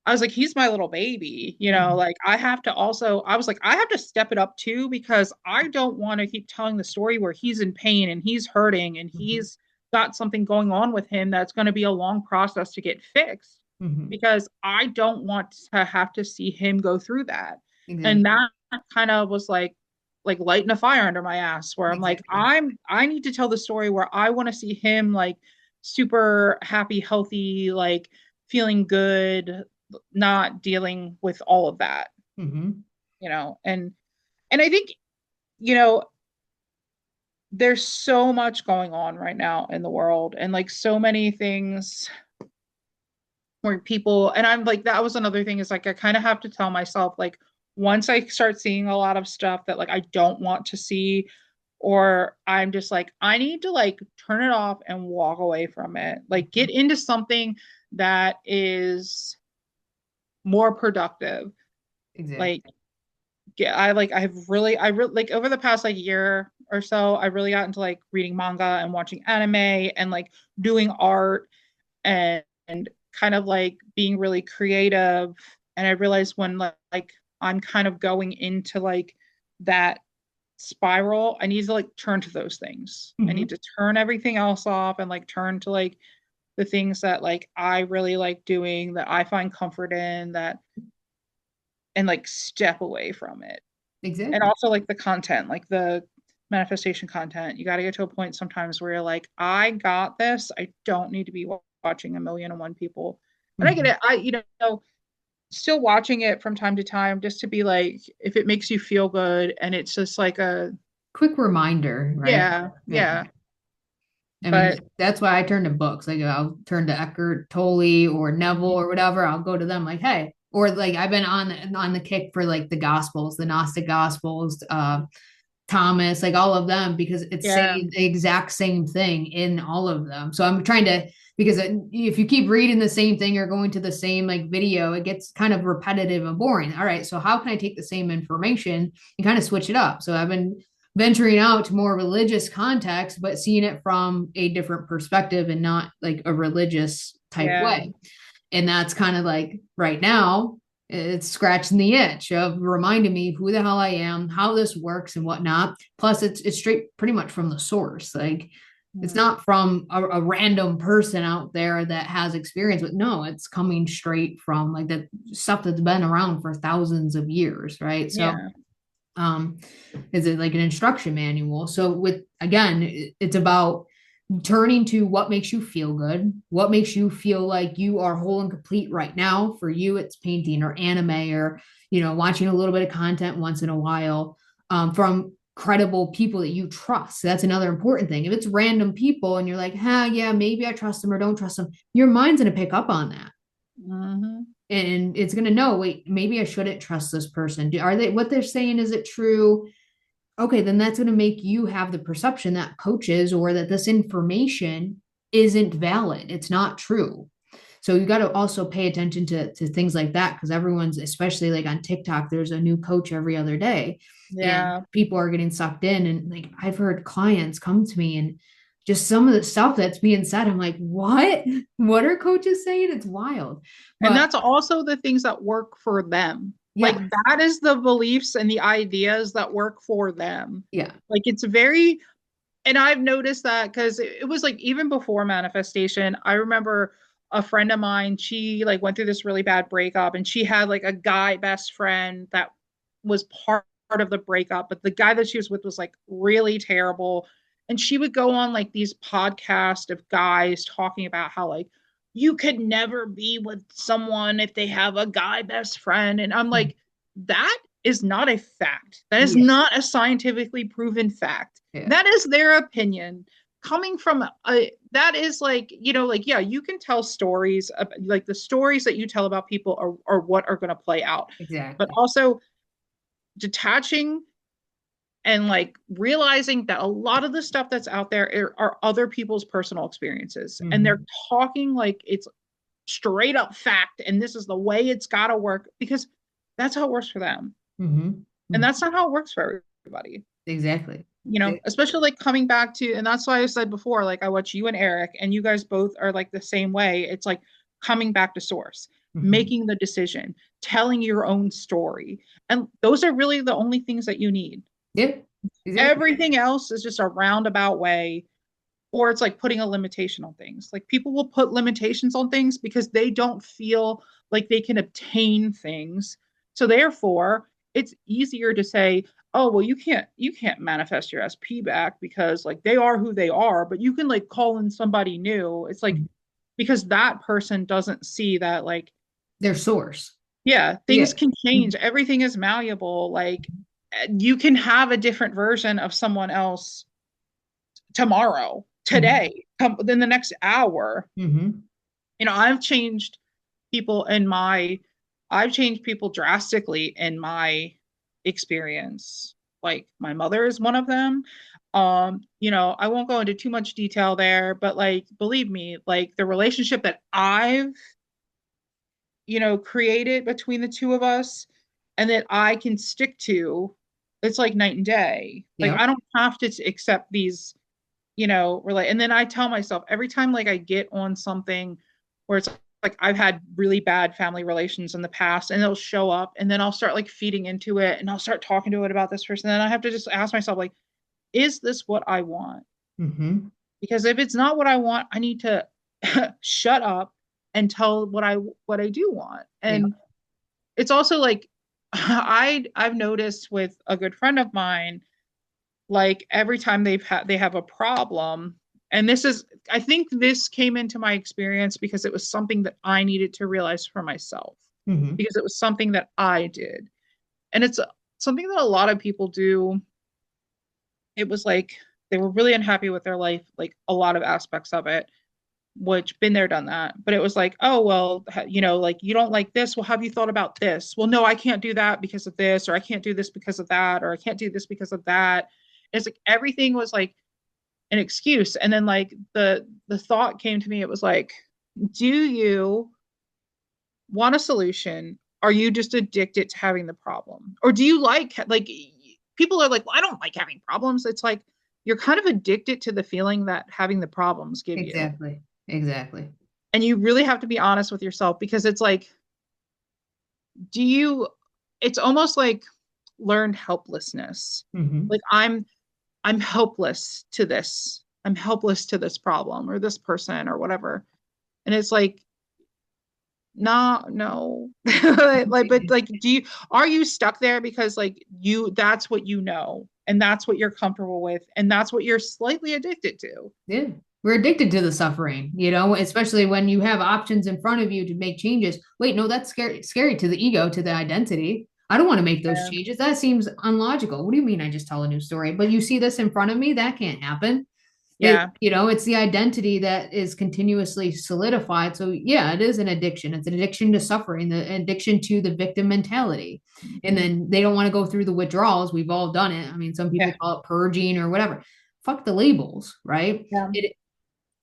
I was like, he's my little baby, you know, Mhm. like I have to also, I was like, I have to step it up too, because I don't want to keep telling the story where he's in pain and he's hurting and Mhm. he's got something going on with him that's going to be a long process to get fixed, Mhm. because I don't want to have to see him go through that. And Exactly. that kind of was like lighting a fire under my ass where I'm like, Exactly. I need to tell the story where I want to see him like super happy, healthy, like feeling good, not dealing with all of that, Hmm. you know. And I think, you know, there's so much going on right now in the world and like so many things where people, and I'm like, that was another thing, is like I kind of have to tell myself like once I start seeing a lot of stuff that like I don't want to see, or I'm just like I need to like turn it off and walk away from it, like get into something that is more productive. Exactly. Like yeah, I really like over the past like year or so, I really got into like reading manga and watching anime and like doing art and kind of like being really creative. And I realized when like I'm kind of going into like that spiral, I need to like turn to those things. I Hmm. need to turn everything else off and like turn to like the things that like I really like doing, that I find comfort in, that and like step away from it. And Exactly. also like the content, like the manifestation content. You got to get to a point sometimes where you're like, I got this. I don't need to be watching a million and one people. And I get Hmm. it. I, you know, still watching it from time to time just to be like, if it makes you feel good and it's just like a, Quick reminder, right? yeah, Yeah. yeah. I mean, But that's why I turn to books. Like I'll turn to Eckhart Tolle or Neville or whatever. I'll go to them like, hey, or like I've been on the kick for like the Gospels, the Gnostic Gospels, Thomas, like all of them, because it's yeah, saying the exact same thing in all of them. So I'm trying to, because if you keep reading the same thing or going to the same like video, it gets kind of repetitive and boring. All right, so how can I take the same information and kind of switch it up? So I've been venturing out to more religious context, but seeing it from a different perspective and not like a religious type yeah, way. And that's kind of like right now, it's scratching the itch of reminding me who the hell I am, how this works, and whatnot. Plus, it's straight pretty much from the source. Like it's mm, not from a random person out there that has experience with. No, it's coming straight from like the stuff that's been around for thousands of years, right? So yeah. um, is it like an instruction manual. So with, again, it's about turning to what makes you feel good, what makes you feel like you are whole and complete right now. For you, it's painting or anime or, watching a little bit of content once in a while, from credible people that you trust. That's another important thing. If it's random people and you're like, yeah, maybe I trust them or don't trust them, your mind's going to pick up on that. Mm-hmm. And it's going to know, wait, maybe I shouldn't trust this person. Are they, what they're saying, is it true? Okay, then that's going to make you have the perception that coaches or that this information isn't valid. It's not true. So you got to also pay attention to things like that, because everyone's, especially like on TikTok, there's a new coach every other day and Yeah. people are getting sucked in. And like I've heard clients come to me and just some of the stuff that's being said, I'm like, what? What are coaches saying? It's wild. And But that's also the things that work for them. Like yeah, that is the beliefs and the ideas that work for them. yeah. Like it's very, and I've noticed that because it was like even before manifestation, I remember a friend of mine, she like went through this really bad breakup and she had like a guy best friend that was part of the breakup, but the guy that she was with was like really terrible. And she would go on like these podcasts of guys talking about how like you could never be with someone if they have a guy best friend. And I'm like, that is not a fact. That is Yeah. not a scientifically proven fact. Yeah. That is their opinion coming from a, that is like, like, yeah, you can tell stories, like the stories that you tell about people are what are going to play out. But Exactly. also detaching and like realizing that a lot of the stuff that's out there are other people's personal experiences and they're Mm-hmm. talking like it's straight up fact and this is the way it's got to work because that's how it works for them and Mm-hmm. that's not how it works for everybody. Exactly. Especially like coming back to, and that's why I said before, like I watch you and Eric, and you guys both are like the same way. It's like coming back to source, Mm-hmm. making the decision, telling your own story. And those are really the only things that you need. Yeah, exactly. Everything else is just a roundabout way, or it's like putting a limitation on things. Like people will put limitations on things because they don't feel like they can obtain things. So therefore, it's easier to say, "Oh, well, you can't manifest your SP back because like they are who they are, but you can like call in somebody new." It's like Mhm. because that person doesn't see that like Their source. yeah, things Yeah. can change. Mhm. Everything is malleable. Like you can have a different version of someone else tomorrow, Mhm. today, in the next hour. Mhm. I've changed people in my, I've changed people drastically in my experience. Like my mother is one of them. I won't go into too much detail there, but like, believe me, like the relationship that I've, created between the two of us and that I can stick to, it's like night and day. Like Yep. I don't have to accept these relate. And then I tell myself every time like I get on something where it's like I've had really bad family relations in the past and it'll show up and then I'll start like feeding into it and I'll start talking to it about this person. And then I have to just ask myself, like, is this what I want? Mhm. Because if it's not what I want, I need to shut up and tell what I do want. Yep. And it's also like I've noticed with a good friend of mine, like every time they have a problem, and this is, I think this came into my experience because it was something that I needed to realize for myself Mhm. because it was something that I did, and it's something that a lot of people do. It was like they were really unhappy with their life, like a lot of aspects of it, which been there done that, but it was like, oh well, like you don't like this, well have you thought about this? Well, no, I can't do that because of this, or I can't do this because of that, or I can't do this because of that. It's like everything was like an excuse. And then like the thought came to me, it was like, do you want a solution? Are you just addicted to having the problem? Or do you like people are like, well, I don't like having problems. It's like you're kind of addicted to the feeling that having the problems give you. Exactly. Exactly. And you really have to be honest with yourself because it's like, do you, it's almost like learned helplessness. Mhm. Like I'm helpless to this. I'm helpless to this problem or this person or whatever. And it's like No. Like, but like, are you stuck there because like that's what you know, and that's what you're comfortable with, and that's what you're slightly addicted to? Yeah. We're addicted to the suffering, you know, especially when you have options in front of you to make changes. Wait, no, that's scary to the ego, to the identity. I don't want to make those Yeah. changes. That seems unlogical. What do you mean I just tell a new story? But you see this in front of me, that can't happen. Yeah. It's the identity that is continuously solidified. So yeah, it is an addiction. It's an addiction to suffering, the addiction to the victim mentality. And Mhm. then they don't want to go through the withdrawals. We've all done it. I mean, some people Yeah. call it purging or whatever. Fuck the labels, right? Yeah.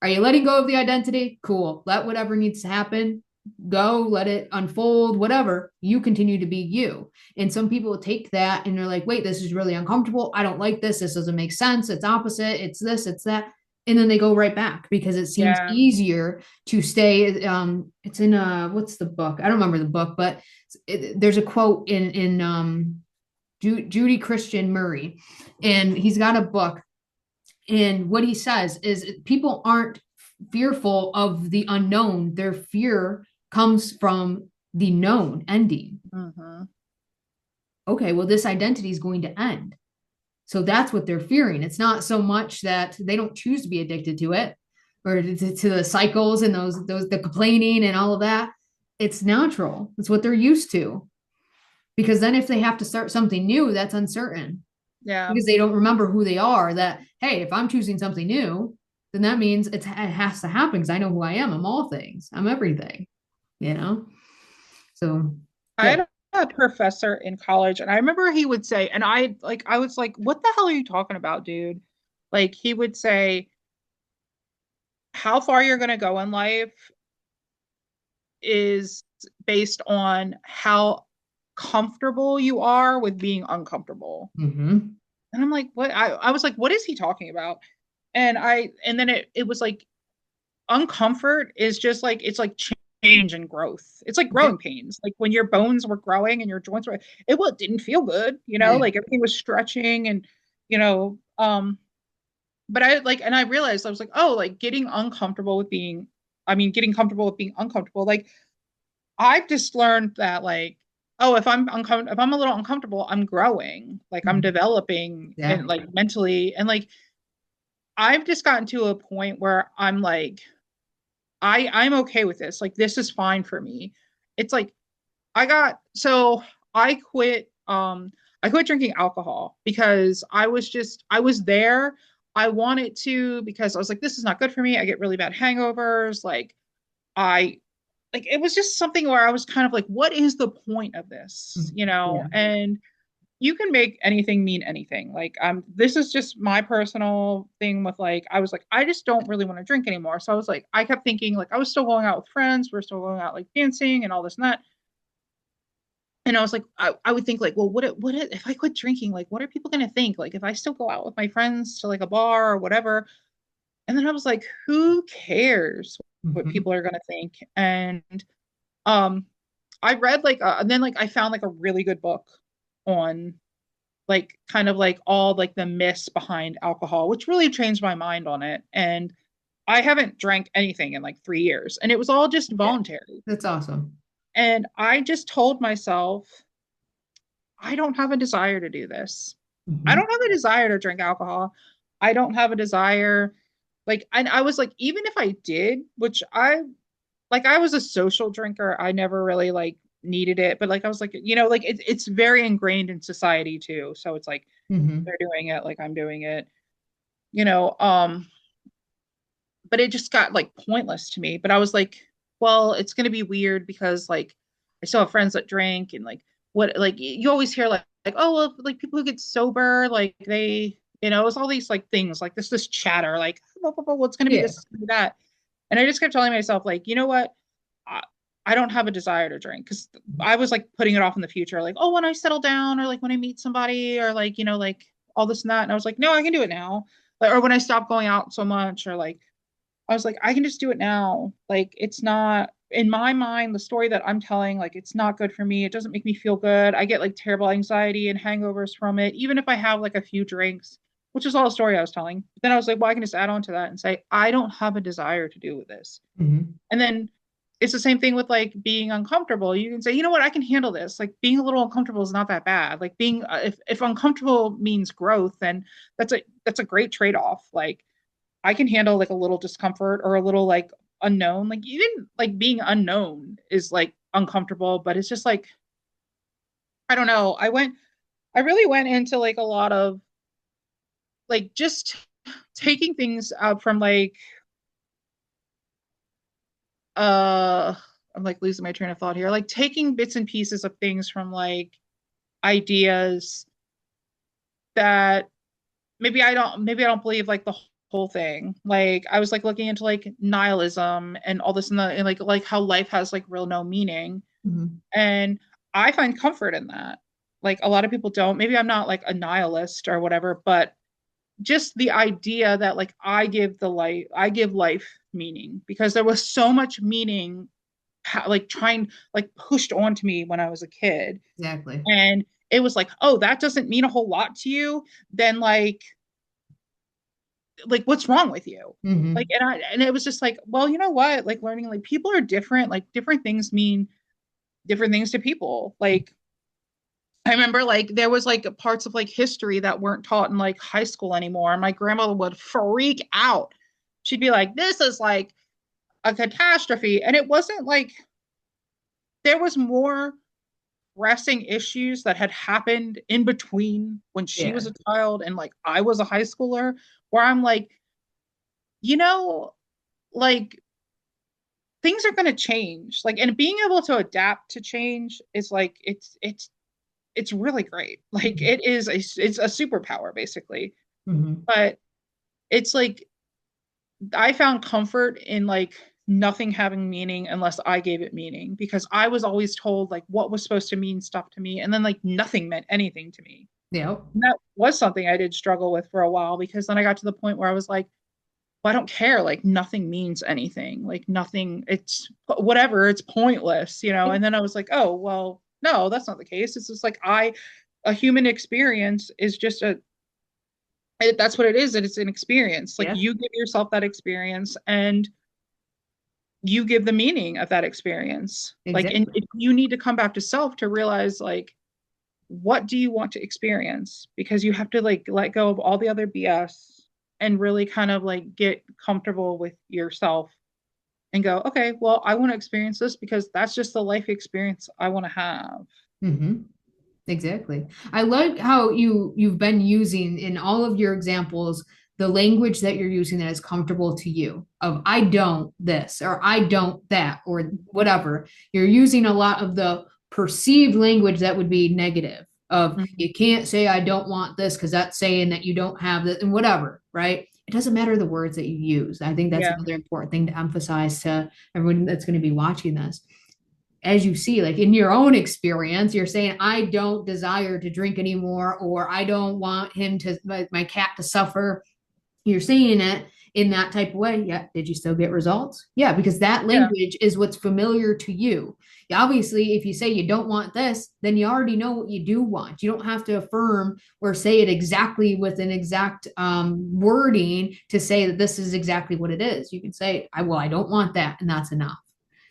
Are you letting go of the identity? Cool. Let whatever needs to happen go, let it unfold, whatever. You continue to be you. And some people take that and they're like, wait, this is really uncomfortable. I don't like this. This doesn't make sense. It's opposite. It's this, it's that. And then they go right back because it seems Yeah. easier to stay. It's in what's the book? I don't remember the book, but there's a quote in Judy Christian Murray, and he's got a book, and what he says is people aren't fearful of the unknown. Their fear comes from the known ending. Hmm. Okay, well, this identity is going to end. So that's what they're fearing. It's not so much that they don't choose to be addicted to it or to the cycles and those the complaining and all of that. It's natural. It's what they're used to. Because then if they have to start something new, that's uncertain Yeah. because they don't remember who they are. That, hey, if I'm choosing something new, then that means it has to happen because I know who I am. I'm all things. I'm everything, you know? So, I yeah. had a professor in college, and I remember he would say, and I was like, what the hell are you talking about, dude? Like, he would say, how far you're going to go in life is based on how comfortable you are with being uncomfortable. Mm-hmm. And I'm like, what? I was like, what is he talking about? And then it was like, uncomfort is just like, it's like change and growth. It's like Yeah. growing pains. Like when your bones were growing and your joints were, it didn't feel good, Yeah. like everything was stretching and, you know, but I like, and I realized I was like, oh, like getting comfortable with being uncomfortable. Like I've just learned that like, oh, if I'm a little uncomfortable, I'm growing, like I'm Mhm. developing and Exactly. like mentally. And like I've just gotten to a point where I'm like, I'm okay with this. Like this is fine for me. It's like I got so I quit drinking alcohol because I was there. I wanted to because I was like, this is not good for me. I get really bad hangovers. I like it was just something where I was kind of like, what is the point of this? Mhm. Yeah. And you can make anything mean anything. Like this is just my personal thing with like I was like, I just don't really want to drink anymore. So I was like, I kept thinking like I was still going out with friends, we're still going out like dancing and all this and that. And I was like, I would think like, well, if I quit drinking, like what are people gonna think? Like if I still go out with my friends to like a bar or whatever. And then I was like, who cares what Mhm. people are gonna think? And um I read and then like I found like a really good book on like kind of like all like the myths behind alcohol, which really changed my mind on it. And I haven't drank anything in like 3 years, and it was all just Yeah. voluntary. That's awesome. And I just told myself, I don't have a desire to do this. I Mhm. don't have a desire to drink alcohol. I don't have a desire. Like, and I was like, even if I did, which I was a social drinker, I never really like needed it. But like, I was like, like it's very ingrained in society too. So it's like, Mhm. they're doing it, like I'm doing it, you know. But it just got like pointless to me. But I was like, well, it's gonna be weird because like I still have friends that drink and like what like you always hear like oh well like people who get sober like they it's all these like things like this chatter like what's gonna be Yeah. this it's gonna be that. And I just kept telling myself like you know what I, I don't have a desire to drink because I was like putting it off in the future like oh when I settle down or like when I meet somebody or like like all this and that. And I was like no I can do it now. Like, or when I stop going out so much or like I was like, I can just do it now. Like, it's not in my mind, the story that I'm telling, like, it's not good for me. It doesn't make me feel good. I get like terrible anxiety and hangovers from it, even if I have like a few drinks, which is all the story I was telling. But then I was like, well, I can just add on to that and say, I don't have a desire to do with this. Mhm. And then it's the same thing with like being uncomfortable. You can say, you know what, I can handle this. Like being a little uncomfortable is not that bad. Like being if uncomfortable means growth, then that's a great trade-off. Like I can handle like a little discomfort or a little like unknown. Like even like being unknown is like uncomfortable, but it's just like I don't know. I really went into like a lot of like just taking things out from like uh I'm like losing my train of thought here. Like taking bits and pieces of things from like ideas that maybe I don't believe like the whole thing. Like I was like looking into like nihilism and all this and like how life has like real no meaning. Mhm. And I find comfort in that. Like a lot of people don't. Maybe I'm not like a nihilist or whatever, but just the idea that like I give life meaning because there was so much meaning like trying like pushed onto me when I was a kid. Exactly. And it was like, oh, that doesn't mean a whole lot to you, then like what's wrong with you? Like Hmm. and it was just like, well, you know what? Like learning like people are different, like different things mean different things to people. Like I remember like there was like parts of like history that weren't taught in like high school anymore. And my grandmother would freak out. She'd be like, this is like a catastrophe. And it wasn't like there was more pressing issues that had happened in between when she Yeah. was a child and like I was a high schooler, where I'm like, you know, like things are going to change. Like, and being able to adapt to change is like, it's really great. Like it's a superpower basically. Hmm. But it's like I found comfort in like nothing having meaning unless I gave it meaning because I was always told like what was supposed to mean stuff to me and then like nothing meant anything to me. Yeah. And that was something I did struggle with for a while because then I got to the point where I was like, well, I don't care. Like nothing means anything. Like nothing, it's whatever, it's pointless, you know? And then I was like, oh, well, no, that's not the case. It's just like a human experience is just that's what it is. And it's an experience. Like Yeah. you give yourself that experience and you give the meaning of that experience. Like, and Exactly. you need to come back to self to realize like, what do you want to experience? Because you have to like let go of all the other BS and really kind of like get comfortable with yourself and go, okay, well, I want to experience this because that's just the life experience I want to have. Hmm. Exactly. I like how you've been using in all of your examples the language that you're using that is comfortable to you of I don't this or I don't that or whatever. You're using a lot of the perceived language that would be negative of Mhm. you can't say I don't want this because that's saying that you don't have this and whatever, right? It doesn't matter the words that you use. I think that's Yeah. another important thing to emphasize to everyone that's going to be watching this as you see, like in your own experience, you're saying, I don't desire to drink anymore, or I don't want him to, my cat to suffer. You're saying it in that type of way. Yeah. Did you still get results? Yeah. Because that Yeah. language is what's familiar to you. Yeah, obviously, if you say you don't want this, then you already know what you do want. You don't have to affirm or say it exactly with an exact wording to say that this is exactly what it is. You can say, I don't want that. And that's enough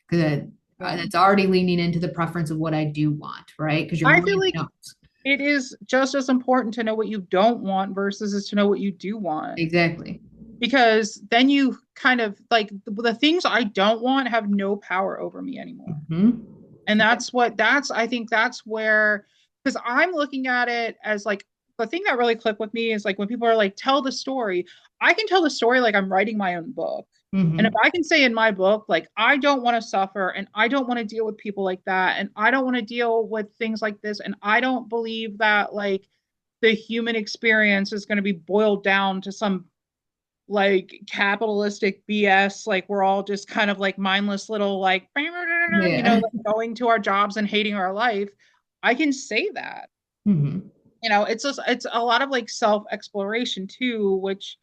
because Yeah. it's already leaning into the preference of what I do want, right? Because your I feel mind like knows. it is just as important to know what you don't want versus is to know what you do want. Exactly. Because then you kind of like the things I don't want have no power over me anymore. Hmm. And that's I think that's where because I'm looking at it as like the thing that really clicked with me is like when people are like tell the story, I can tell the story like I'm writing my own book. And if Hmm. I can say in my book like I don't want to suffer and I don't want to deal with people like that and I don't want to deal with things like this and I don't believe that like the human experience is going to be boiled down to some like capitalistic BS. Like we're all just kind of like mindless little like you know Yeah. like going to our jobs and hating our life. I can say that. Hmm. You know, it's just it's a lot of like self exploration too, which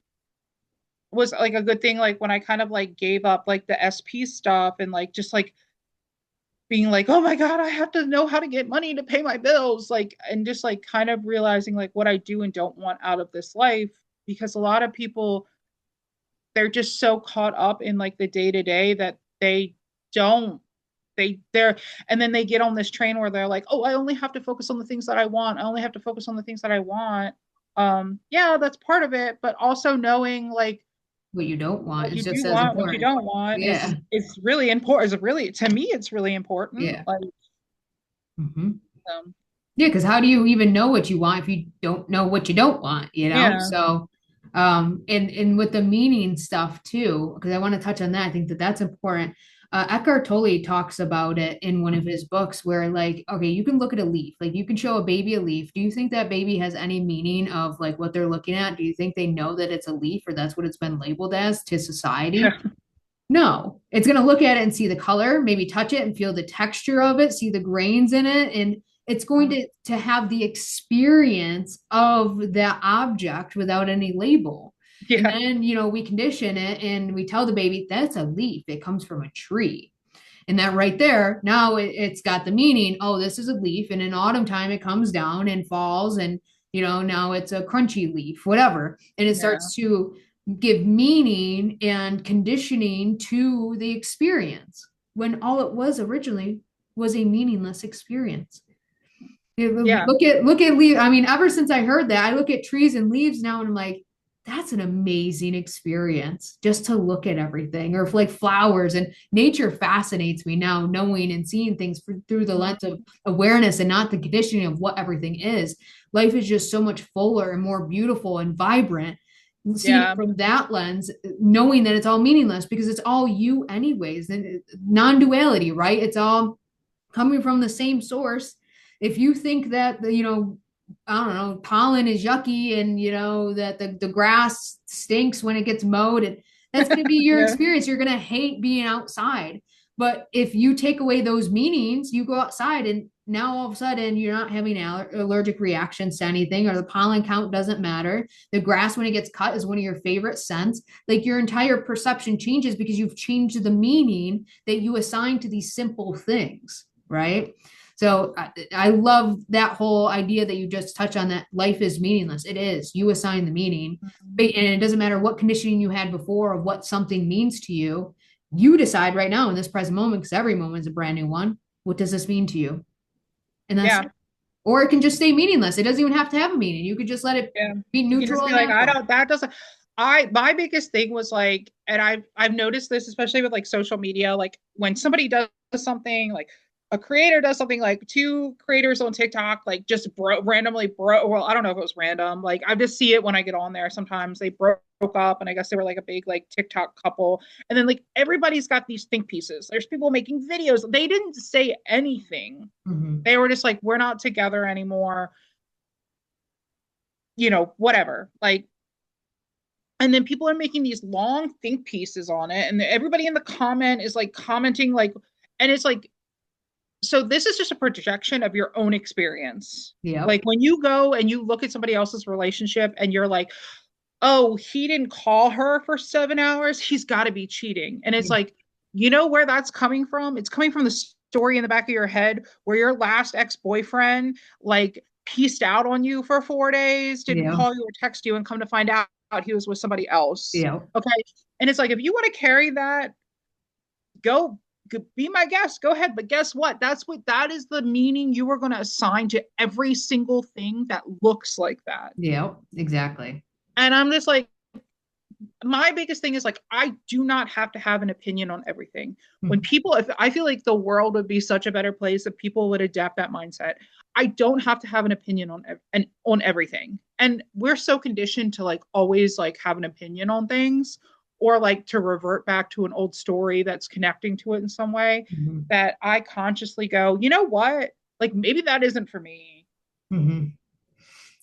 was like a good thing. Like when I kind of like gave up like the SP stuff and like just like being like, oh my God, I have to know how to get money to pay my bills. Like, and just like kind of realizing like what I do and don't want out of this life. Because a lot of people they're just so caught up in like the day to day that they don't. They're and then they get on this train where they're like, oh, I only have to focus on the things that I want. I only have to focus on the things that I want. Yeah, that's part of it, but also knowing like What you don't want what is you just do as want, what you important. don't want Yeah. is really important. Is really to me, it's really important. Yeah. Like, Hmm. um, Yeah, because how do you even know what you want if you don't know what you don't want, you know? yeah, So, and with the meaning stuff too, because I want to touch on that. I think that that's important. Eckhart Tolle talks about it in one of his books where like, okay, you can look at a leaf, like you can show a baby a leaf. Do you think that baby has any meaning of like what they're looking at? Do you think they know that it's a leaf or that's what it's been labeled as to society? yeah, No, it's going to look at it and see the color, maybe touch it and feel the texture of it, see the grains in it, and it's going to have the experience of that object without any label. And yeah, then, we condition it and we tell the baby that's a leaf. It comes from a tree. And that right there, now it's got the meaning, oh, this is a leaf. And in autumn time, it comes down and falls. And, now it's a crunchy leaf, whatever. And it yeah, starts to give meaning and conditioning to the experience when all it was originally was a meaningless experience. yeah, Look at leaves. I mean, ever since I heard that, I look at trees and leaves now and I'm like, that's an amazing experience just to look at everything. Or if like flowers and nature fascinates me now, knowing and seeing things through the lens of awareness and not the conditioning of what everything is. Life is just so much fuller and more beautiful and vibrant. Seeing it yeah, from that lens, knowing that it's all meaningless because it's all you anyways, and non-duality, right? It's all coming from the same source. If you think that I don't know, pollen is yucky and that the grass stinks when it gets mowed, and that's going to be your yeah, experience. You're going to hate being outside. But if you take away those meanings, you go outside and now all of a sudden you're not having allergic reactions to anything, or the pollen count doesn't matter. The grass, when it gets cut, is one of your favorite scents. Like your entire perception changes because you've changed the meaning that you assign to these simple things, right? So I love that whole idea that you just touch on, that life is meaningless. It is. You assign the meaning, and it doesn't matter what conditioning you had before of what something means to you. You decide right now in this present moment, because every moment is a brand new one. What does this mean to you? And that's yeah, it. Or it can just stay meaningless. It doesn't even have to have a meaning. You could just let it yeah. be You can just neutral be and like, I natural. don't, that doesn't, my biggest thing was like, and I've noticed this, especially with like social media, like when somebody does something, like a creator does something, like two creators on TikTok, like just randomly broke, well, I don't know if it was random. Like I just see it when I get on there. Sometimes they broke up and I guess they were like a big like TikTok couple. And then like everybody's got these think pieces. There's people making videos. They didn't say anything. Mm-hmm. They were just like, we're not together anymore, whatever. Like, and then people are making these long think pieces on it, and everybody in the comment is like commenting like, and it's like, so this is just a projection of your own experience. Yep. Like when you go and you look at somebody else's relationship and you're like, oh, he didn't call her for 7 hours, he's got to be cheating. And it's like, you know where that's coming from? It's coming from the story in the back of your head where your last ex-boyfriend like pieced out on you for 4 days, didn't Yeah. call you or text you, and come to find out he was with somebody else. Yeah. Okay. And it's like, if you want to carry that, go be my guest, go ahead. But guess what? That is the meaning you are going to assign to every single thing that looks like that. Yeah. Exactly. And I'm just like, my biggest thing is like, I do not have to have an opinion on everything. When Mhm. people, if I feel like the world would be such a better place if people would adapt that mindset. I don't have to have an opinion on everything. And we're so conditioned to like always like have an opinion on things, or like to revert back to an old story that's connecting to it in some way, Mhm. that I consciously go, you know what? Like maybe that isn't for me. Mhm.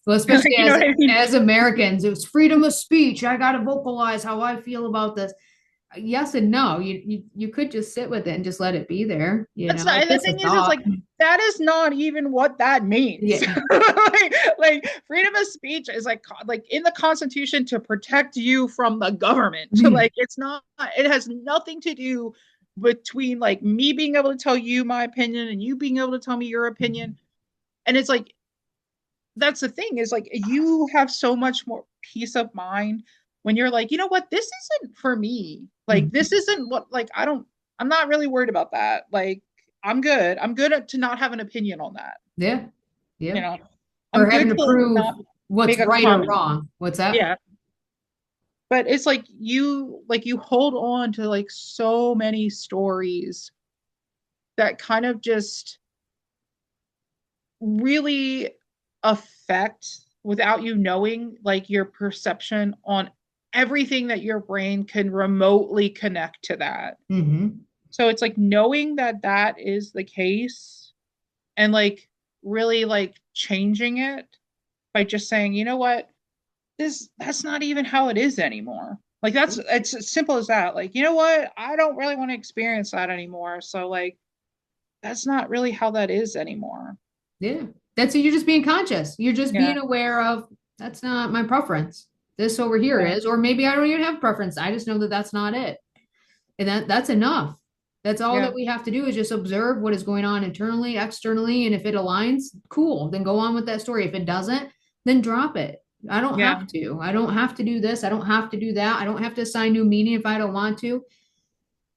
Well, especially You know as what I mean? as Americans, it's freedom of speech. I got to vocalize how I feel about this. Yes and no. You could just sit with it and just let it be there. That's not, It's and the just a thing is thought. like, that is not even what that means. Yeah. like freedom of speech is like in the Constitution to protect you from the government. Mhm. Like it's not. It has nothing to do between like me being able to tell you my opinion and you being able to tell me your opinion. And it's like, that's the thing, is like you have so much more peace of mind when you're like, you know what, this isn't for me. Like Mhm. this isn't what, like I don't. I'm not really worried about that. Like, I'm good. I'm good to not have an opinion on that. Yeah. You Yeah. know, Or I'm having good to to prove not what's make a right or comment. wrong. What's that? Yeah. But it's like you hold on to like so many stories that kind of just really affect without you knowing like your perception on everything that your brain can remotely connect to that. Mm-hmm. So it's like knowing that that is the case and like really like changing it by just saying, you know what, this that's not even how it is anymore. Like that's it's as simple as that. Like, you know what? I don't really want to experience that anymore. So like that's not really how that is anymore. Yeah. That's it. You're just being conscious. You're just Yeah. being aware of that's not my preference. This over here Yeah. is, or maybe I don't even have preference. I just know that that's not it. And that's enough. That's all Yeah. that we have to do is just observe what is going on internally, externally. And if it aligns, cool, then go on with that story. If it doesn't, then drop it. I don't Yeah. have to. I don't have to do this. I don't have to do that. I don't have to assign new meaning if I don't want to.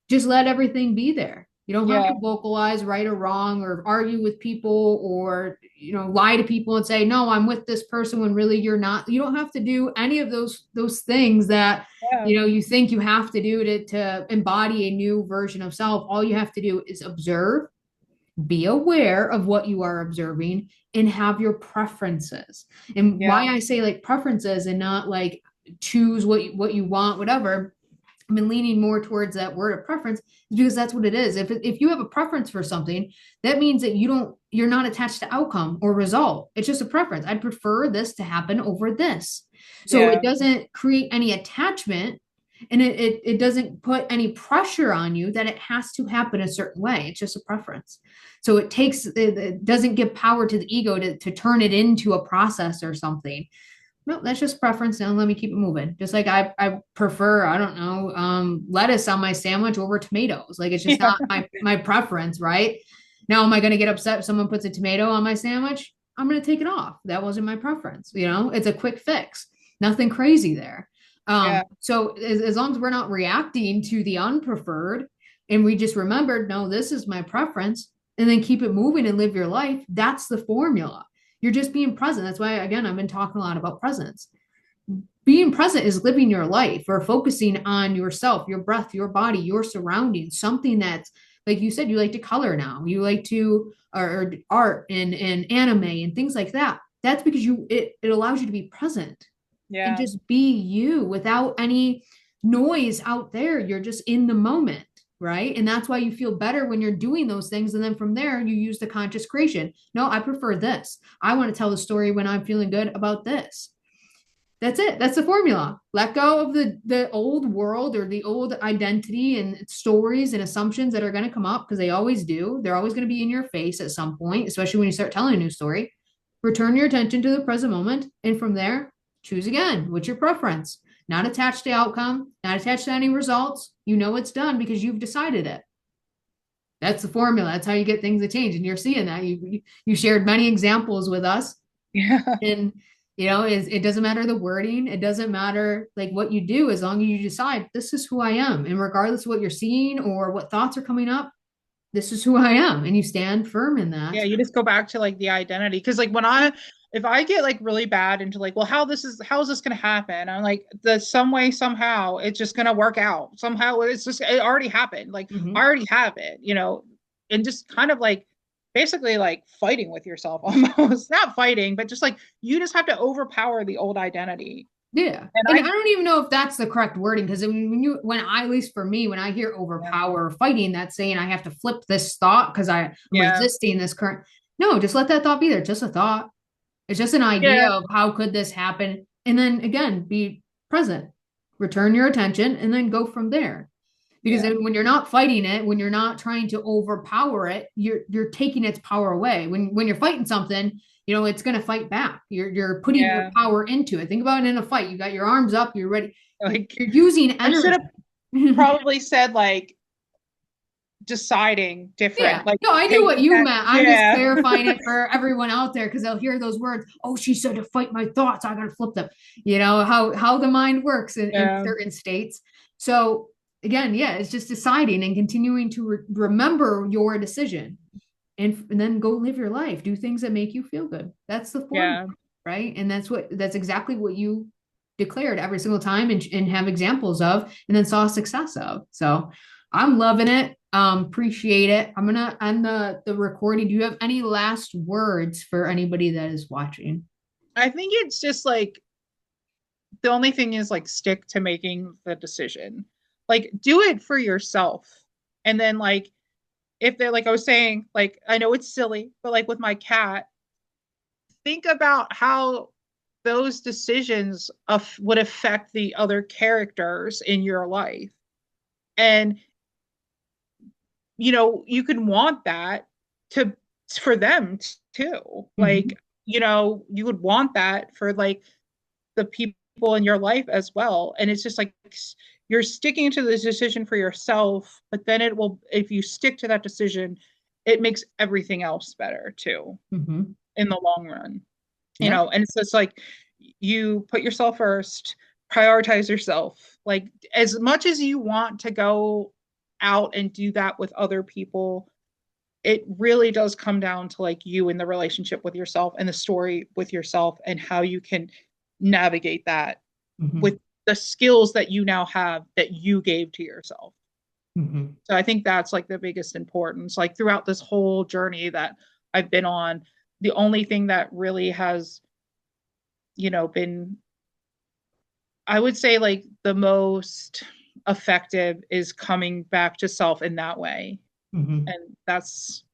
Just let everything be there. You don't have Yeah. to vocalize right or wrong or argue with people or lie to people and say no, I'm with this person when really you're not. You don't have to do any of those things that Yeah. you think you have to do to embody a new version of self. All you have to do is observe, be aware of what you are observing, and have your preferences. And why Yeah. I say like preferences and not like choose what you want, whatever. I've been leaning more towards that word of preference because that's what it is. If you have a preference for something, that means that you're not attached to outcome or result. It's just a preference. I'd prefer this to happen over this. So it Yeah. doesn't create any attachment and it doesn't put any pressure on you that it has to happen a certain way. It's just a preference. So it doesn't give power to the ego to turn it into a process or something. No, that's just preference. Now let me keep it moving. Just like I prefer, I don't know, lettuce on my sandwich over tomatoes. Like it's just Yeah. not my preference, right? Now, am I going to get upset if someone puts a tomato on my sandwich? I'm going to take it off. That wasn't my preference. It's a quick fix. Nothing crazy there. Yeah. So as long as we're not reacting to the unpreferred and we just remembered, no, this is my preference, and then keep it moving and live your life, that's the formula. You're just being present. That's why, again, I've been talking a lot about presence. Being present is living your life or focusing on yourself, your breath, your body, your surroundings, something that's like you said, you like to color now, you like to, or art and anime and things like that. That's because it allows you to be present and Yeah. just be you without any noise out there. You're just in the moment, right? And that's why you feel better when you're doing those things. And then from there, you use the conscious creation. No, I prefer this. I want to tell the story when I'm feeling good about this. That's it. That's the formula. Let go of the old world or the old identity and stories and assumptions that are going to come up because they always do. They're always going to be in your face at some point, especially when you start telling a new story. Return your attention to the present moment. And from there, choose again. What's your preference? Not attached to outcome, not attached to any results. You know it's done because you've decided it. That's the formula. That's how you get things to change. And you're seeing that. You shared many examples with us. Yeah. And it doesn't matter the wording. It doesn't matter like what you do as long as you decide this is who I am. And regardless of what you're seeing or what thoughts are coming up, this is who I am. And you stand firm in Yeah, that. you just go back to like the identity. Because like if I get like really bad into like, well, how is this gonna happen? I'm like, the some way, somehow, it's just gonna work out. Somehow it already happened. Like I Mhm. already have it, and just kind of like basically like fighting with yourself almost. Not fighting, but just like you just have to overpower the old identity. Yeah. And And I don't even know if that's the correct wording because at least for me, when I hear yeah, overpower or fighting, that's saying I have to flip this thought because I'm yeah, resisting this current. No, just let that thought be there. Just a thought. It's just an idea yeah, of how could this happen. And then again, be present, return your attention, and then go from there. Because yeah, then when you're not fighting it, when you're not trying to overpower it, you're taking its power away. When you're fighting something, it's going to fight back. You're putting your yeah. power into it. Think about it in a fight. You got your arms up, you're ready. Like You're using I should energy. have probably said like deciding Yeah. different, like No, I knew paying what you attention. meant. I'm just Yeah. clarifying it for everyone out there because they'll hear those words. Oh, she said to fight my thoughts. I gotta flip them. You know how the mind works in Yeah. certain states. So again, yeah, it's just deciding and continuing to remember your decision, and then go live your life, do things that make you feel good. That's the formula, Yeah. right? And that's exactly what you declared every single time, and have examples of, and then saw success of. So I'm loving it. Appreciate it. I'm gonna end the recording. Do you have any last words for anybody that is watching? I think it's just like the only thing is like stick to making the decision. Like do it for yourself. And then like if they're like I was saying, like I know it's silly, but like with my cat, think about how those decisions would affect the other characters in your life. And you can want that to for them too. Mhm. Like, you would want that for like the people in your life as well. And it's just like you're sticking to this decision for yourself, but then it will, if you stick to that decision, it makes everything else better too Mhm. in the long run. Yeah. And it's just like you put yourself first, prioritize yourself. Like as much as you want to go out and do that with other people, it really does come down to like you and the relationship with yourself and the story with yourself and how you can navigate that with Mhm. the skills that you now have that you gave to yourself. Mhm. So I think that's like the biggest importance. Like throughout this whole journey that I've been on, the only thing that really has, been, I would say like the most effective is coming back to self in that way. Mhm. And that's,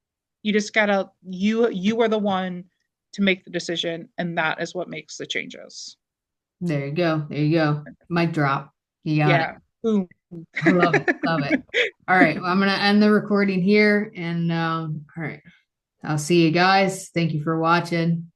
you just gotta, you are the one to make the decision, and that is what makes the changes. There you go. There you go. Mic drop. You got it. Yeah. Boom. I love it. Love it. All right. Well, I'm gonna end the recording here, and all right. I'll see you guys. Thank you for watching.